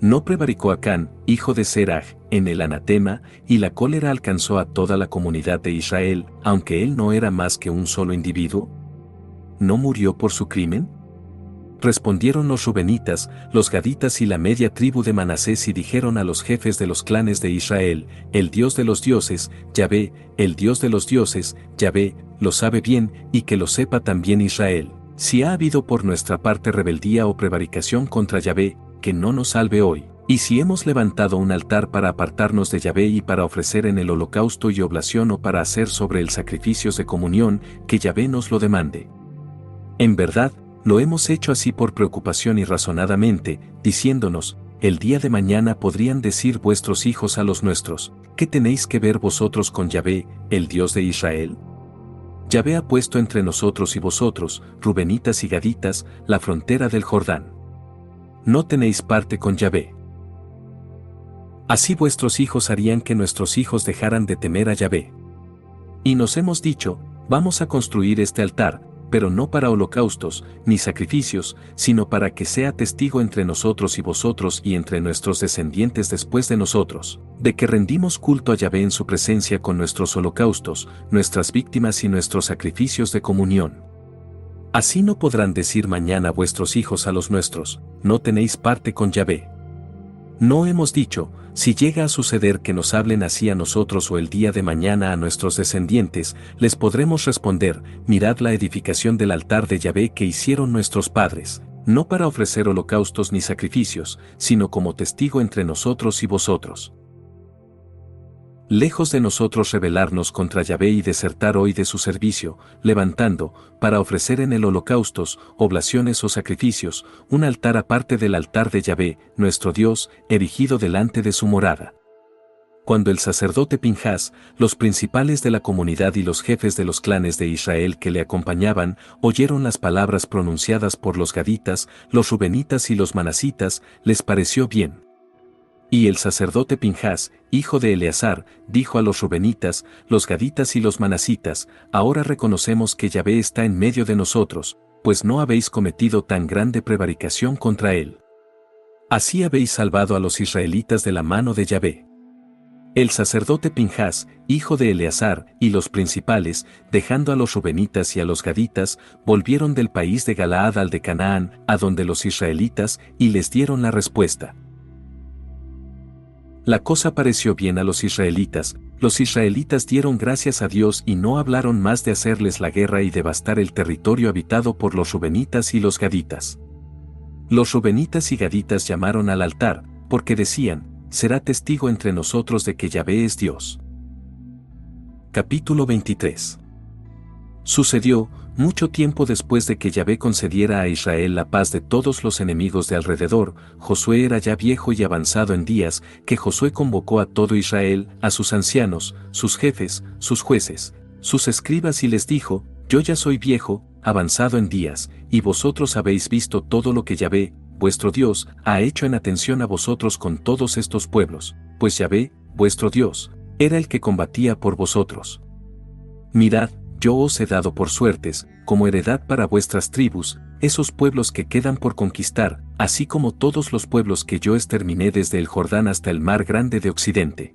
No prevaricó Acán, hijo de Seraj, en el anatema, y la cólera alcanzó a toda la comunidad de Israel, aunque él no era más que un solo individuo. ¿No murió por su crimen? Respondieron los rubenitas, los gaditas y la media tribu de Manasés y dijeron a los jefes de los clanes de Israel: el Dios de los dioses, Yahvé, el Dios de los dioses, Yahvé, lo sabe bien, y que lo sepa también Israel. Si ha habido por nuestra parte rebeldía o prevaricación contra Yahvé, que no nos salve hoy. Y si hemos levantado un altar para apartarnos de Yahvé y para ofrecer en el holocausto y oblación o para hacer sobre él sacrificios de comunión, que Yahvé nos lo demande. En verdad, lo hemos hecho así por preocupación y razonadamente, diciéndonos: el día de mañana podrían decir vuestros hijos a los nuestros: ¿qué tenéis que ver vosotros con Yahvé, el Dios de Israel? Yahvé ha puesto entre nosotros y vosotros, rubenitas y gaditas, la frontera del Jordán. No tenéis parte con Yahvé. Así vuestros hijos harían que nuestros hijos dejaran de temer a Yahvé. Y nos hemos dicho: vamos a construir este altar, pero no para holocaustos, ni sacrificios, sino para que sea testigo entre nosotros y vosotros y entre nuestros descendientes después de nosotros, de que rendimos culto a Yahvé en su presencia con nuestros holocaustos, nuestras víctimas y nuestros sacrificios de comunión. Así no podrán decir mañana vuestros hijos a los nuestros: no tenéis parte con Yahvé. No hemos dicho: si llega a suceder que nos hablen así a nosotros o el día de mañana a nuestros descendientes, les podremos responder: mirad la edificación del altar de Yahvé que hicieron nuestros padres, no para ofrecer holocaustos ni sacrificios, sino como testigo entre nosotros y vosotros. Lejos de nosotros rebelarnos contra Yahvé y desertar hoy de su servicio, levantando, para ofrecer en el holocaustos, oblaciones o sacrificios, un altar aparte del altar de Yahvé, nuestro Dios, erigido delante de su morada. Cuando el sacerdote Pinjas, los principales de la comunidad y los jefes de los clanes de Israel que le acompañaban, oyeron las palabras pronunciadas por los gaditas, los rubenitas y los manasitas, les pareció bien. Y el sacerdote Pinjas, hijo de Eleazar, dijo a los rubenitas, los gaditas y los manasitas: ahora reconocemos que Yahvé está en medio de nosotros, pues no habéis cometido tan grande prevaricación contra él. Así habéis salvado a los israelitas de la mano de Yahvé. El sacerdote Pinjas, hijo de Eleazar, y los principales, dejando a los rubenitas y a los gaditas, volvieron del país de Galaad al de Canaán, a donde los israelitas, y les dieron la respuesta. La cosa pareció bien a los israelitas dieron gracias a Dios y no hablaron más de hacerles la guerra y devastar el territorio habitado por los rubenitas y los gaditas. Los rubenitas y gaditas llamaron al altar, porque decían: será testigo entre nosotros de que Yahvé es Dios. Capítulo 23. Sucedió, mucho tiempo después de que Yahvé concediera a Israel la paz de todos los enemigos de alrededor, Josué era ya viejo y avanzado en días, que Josué convocó a todo Israel, a sus ancianos, sus jefes, sus jueces, sus escribas y les dijo: yo ya soy viejo, avanzado en días, y vosotros habéis visto todo lo que Yahvé, vuestro Dios, ha hecho en atención a vosotros con todos estos pueblos, pues Yahvé, vuestro Dios, era el que combatía por vosotros. Mirad, yo os he dado por suertes, como heredad para vuestras tribus, esos pueblos que quedan por conquistar, así como todos los pueblos que yo exterminé desde el Jordán hasta el mar grande de occidente.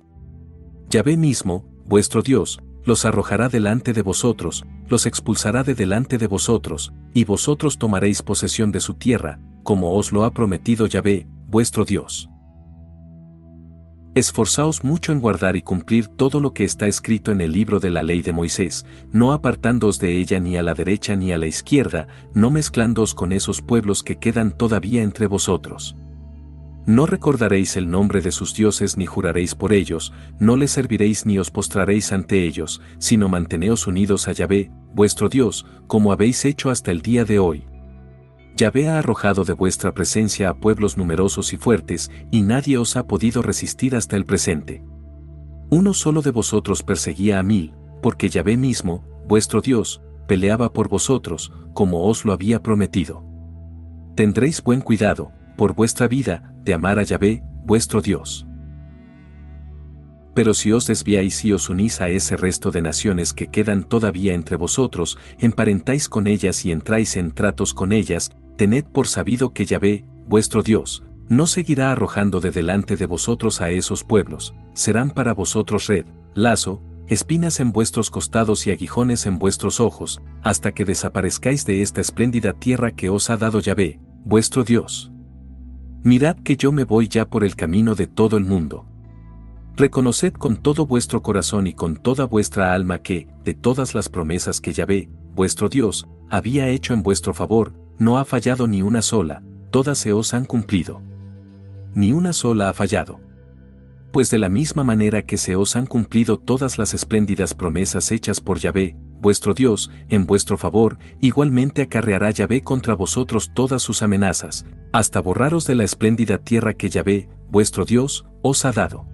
Yahvé mismo, vuestro Dios, los arrojará delante de vosotros, los expulsará de delante de vosotros, y vosotros tomaréis posesión de su tierra, como os lo ha prometido Yahvé, vuestro Dios. Esforzaos mucho en guardar y cumplir todo lo que está escrito en el libro de la ley de Moisés, no apartándoos de ella ni a la derecha ni a la izquierda, no mezclándoos con esos pueblos que quedan todavía entre vosotros. No recordaréis el nombre de sus dioses ni juraréis por ellos, no les serviréis ni os postraréis ante ellos, sino manteneos unidos a Yahvé, vuestro Dios, como habéis hecho hasta el día de hoy. Yahvé ha arrojado de vuestra presencia a pueblos numerosos y fuertes, y nadie os ha podido resistir hasta el presente. Uno solo de vosotros perseguía a 1000, porque Yahvé mismo, vuestro Dios, peleaba por vosotros, como os lo había prometido. Tendréis buen cuidado, por vuestra vida, de amar a Yahvé, vuestro Dios. Pero si os desviáis y os unís a ese resto de naciones que quedan todavía entre vosotros, emparentáis con ellas y entráis en tratos con ellas, tened por sabido que Yahvé, vuestro Dios, no seguirá arrojando de delante de vosotros a esos pueblos, serán para vosotros red, lazo, espinas en vuestros costados y aguijones en vuestros ojos, hasta que desaparezcáis de esta espléndida tierra que os ha dado Yahvé, vuestro Dios. Mirad que yo me voy ya por el camino de todo el mundo. Reconoced con todo vuestro corazón y con toda vuestra alma que, de todas las promesas que Yahvé, vuestro Dios, había hecho en vuestro favor, no ha fallado ni una sola, todas se os han cumplido. Ni una sola ha fallado. Pues de la misma manera que se os han cumplido todas las espléndidas promesas hechas por Yahvé, vuestro Dios, en vuestro favor, igualmente acarreará Yahvé contra vosotros todas sus amenazas, hasta borraros de la espléndida tierra que Yahvé, vuestro Dios, os ha dado.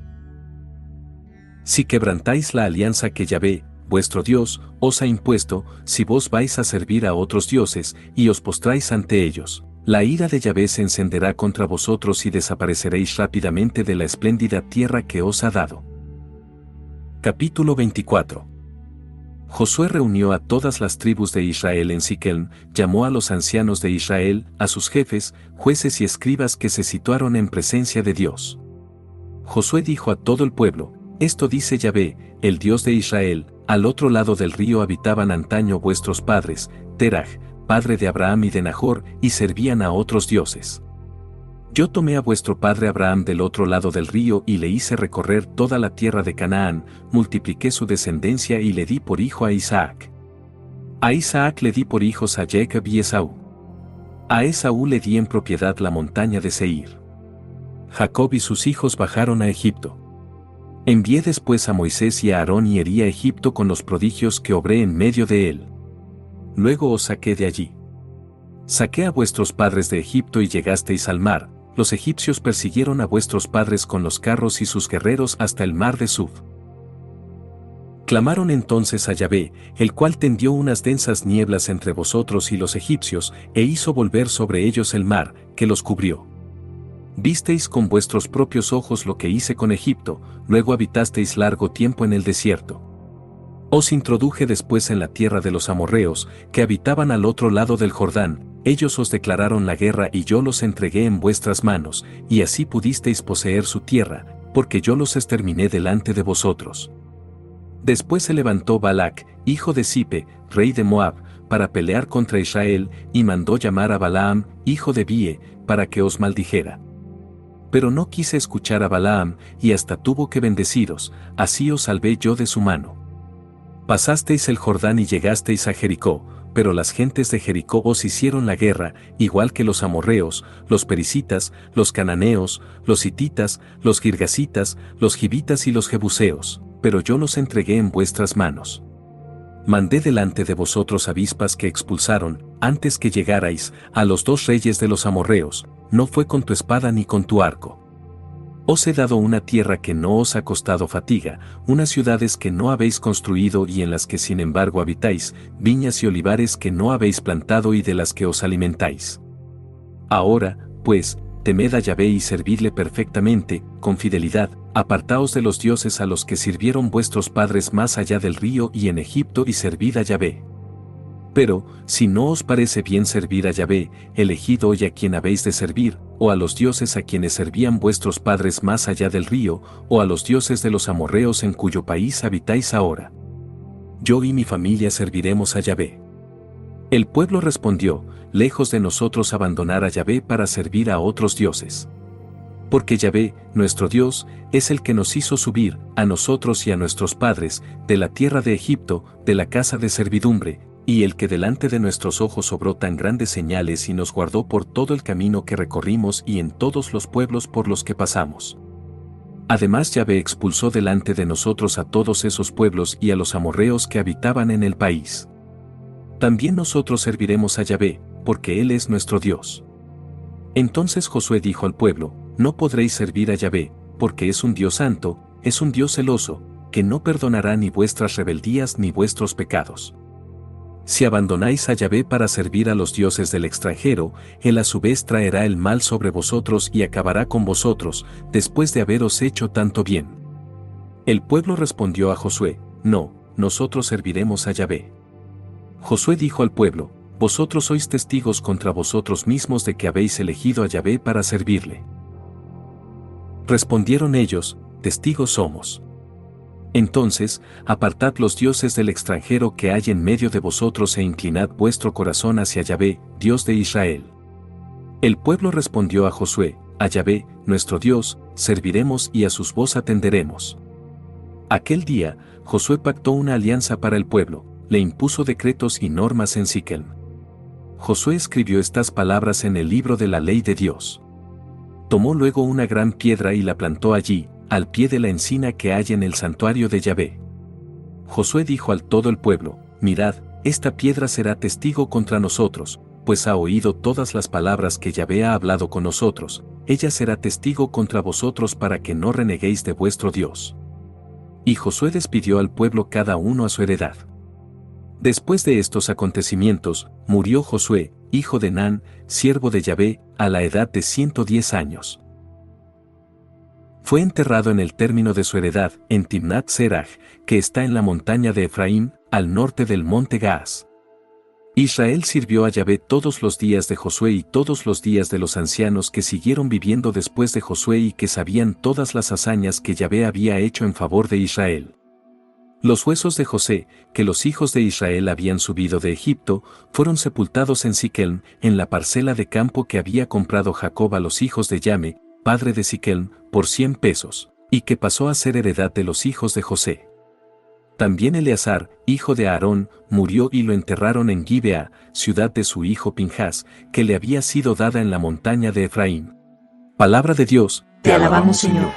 Si quebrantáis la alianza que Yahvé, vuestro Dios, os ha impuesto, si vos vais a servir a otros dioses, y os postráis ante ellos, la ira de Yahvé se encenderá contra vosotros y desapareceréis rápidamente de la espléndida tierra que os ha dado. Capítulo 24. Josué reunió a todas las tribus de Israel en Siquem, llamó a los ancianos de Israel, a sus jefes, jueces y escribas que se situaron en presencia de Dios. Josué dijo a todo el pueblo: Esto dice Yahvé, el Dios de Israel: al otro lado del río habitaban antaño vuestros padres, Teraj, padre de Abraham y de Nahor, y servían a otros dioses. Yo tomé a vuestro padre Abraham del otro lado del río y le hice recorrer toda la tierra de Canaán, multipliqué su descendencia y le di por hijo a Isaac. A Isaac le di por hijos a Jacob y Esaú. A Esaú le di en propiedad la montaña de Seir. Jacob y sus hijos bajaron a Egipto. Envié después a Moisés y a Aarón y herí a Egipto con los prodigios que obré en medio de él. Luego os saqué de allí. Saqué a vuestros padres de Egipto y llegasteis al mar. Los egipcios persiguieron a vuestros padres con los carros y sus guerreros hasta el mar de Suf. Clamaron entonces a Yahvé, el cual tendió unas densas nieblas entre vosotros y los egipcios, e hizo volver sobre ellos el mar, que los cubrió. Visteis con vuestros propios ojos lo que hice con Egipto, luego habitasteis largo tiempo en el desierto. Os introduje después en la tierra de los amorreos, que habitaban al otro lado del Jordán, ellos os declararon la guerra y yo los entregué en vuestras manos, y así pudisteis poseer su tierra, porque yo los exterminé delante de vosotros. Después se levantó Balac, hijo de Zipe, rey de Moab, para pelear contra Israel, y mandó llamar a Balaam, hijo de Bie, para que os maldijera. Pero no quise escuchar a Balaam, y hasta tuvo que bendeciros, así os salvé yo de su mano. Pasasteis el Jordán y llegasteis a Jericó, pero las gentes de Jericó os hicieron la guerra, igual que los amorreos, los pericitas, los cananeos, los hititas, los girgasitas, los gibitas y los jebuseos, pero yo los entregué en vuestras manos. Mandé delante de vosotros avispas que expulsaron, antes que llegarais, a los 2 reyes de los amorreos, no fue con tu espada ni con tu arco. Os he dado una tierra que no os ha costado fatiga, unas ciudades que no habéis construido y en las que sin embargo habitáis, viñas y olivares que no habéis plantado y de las que os alimentáis. Ahora, pues, temed a Yahvé y servidle perfectamente, con fidelidad, apartaos de los dioses a los que sirvieron vuestros padres más allá del río y en Egipto y servid a Yahvé. Pero, si no os parece bien servir a Yahvé, elegid hoy a quien habéis de servir, o a los dioses a quienes servían vuestros padres más allá del río, o a los dioses de los amorreos en cuyo país habitáis ahora. Yo y mi familia serviremos a Yahvé. El pueblo respondió: lejos de nosotros abandonar a Yahvé para servir a otros dioses. Porque Yahvé, nuestro Dios, es el que nos hizo subir, a nosotros y a nuestros padres, de la tierra de Egipto, de la casa de servidumbre, y el que delante de nuestros ojos obró tan grandes señales y nos guardó por todo el camino que recorrimos y en todos los pueblos por los que pasamos. Además Yahvé expulsó delante de nosotros a todos esos pueblos y a los amorreos que habitaban en el país. También nosotros serviremos a Yahvé, porque Él es nuestro Dios. Entonces Josué dijo al pueblo: no podréis servir a Yahvé, porque es un Dios santo, es un Dios celoso, que no perdonará ni vuestras rebeldías ni vuestros pecados. Si abandonáis a Yahvé para servir a los dioses del extranjero, Él a su vez traerá el mal sobre vosotros y acabará con vosotros, después de haberos hecho tanto bien. El pueblo respondió a Josué: no, nosotros serviremos a Yahvé. Josué dijo al pueblo: vosotros sois testigos contra vosotros mismos de que habéis elegido a Yahvé para servirle. Respondieron ellos: testigos somos. Entonces, apartad los dioses del extranjero que hay en medio de vosotros e inclinad vuestro corazón hacia Yahvé, Dios de Israel. El pueblo respondió a Josué: a Yahvé, nuestro Dios, serviremos y a sus voz atenderemos. Aquel día, Josué pactó una alianza para el pueblo, le impuso decretos y normas en Siquem. Josué escribió estas palabras en el libro de la ley de Dios. Tomó luego una gran piedra y la plantó allí, al pie de la encina que hay en el santuario de Yahvé. Josué dijo al todo el pueblo: mirad, esta piedra será testigo contra nosotros, pues ha oído todas las palabras que Yahvé ha hablado con nosotros, ella será testigo contra vosotros para que no reneguéis de vuestro Dios. Y Josué despidió al pueblo cada uno a su heredad. Después de estos acontecimientos, murió Josué, hijo de Nun, siervo de Yahvé, a la edad de 110 años. Fue enterrado en el término de su heredad, en Timnat Serach, que está en la montaña de Efraín, al norte del monte Gaas. Israel sirvió a Yahvé todos los días de Josué y todos los días de los ancianos que siguieron viviendo después de Josué y que sabían todas las hazañas que Yahvé había hecho en favor de Israel. Los huesos de José, que los hijos de Israel habían subido de Egipto, fueron sepultados en Siquem, en la parcela de campo que había comprado Jacob a los hijos de Yame, padre de Siquem, por 100 pesos, y que pasó a ser heredad de los hijos de José. También Eleazar, hijo de Aarón, murió y lo enterraron en Gibea, ciudad de su hijo Pinjas, que le había sido dada en la montaña de Efraín. Palabra de Dios. Te alabamos, Señor.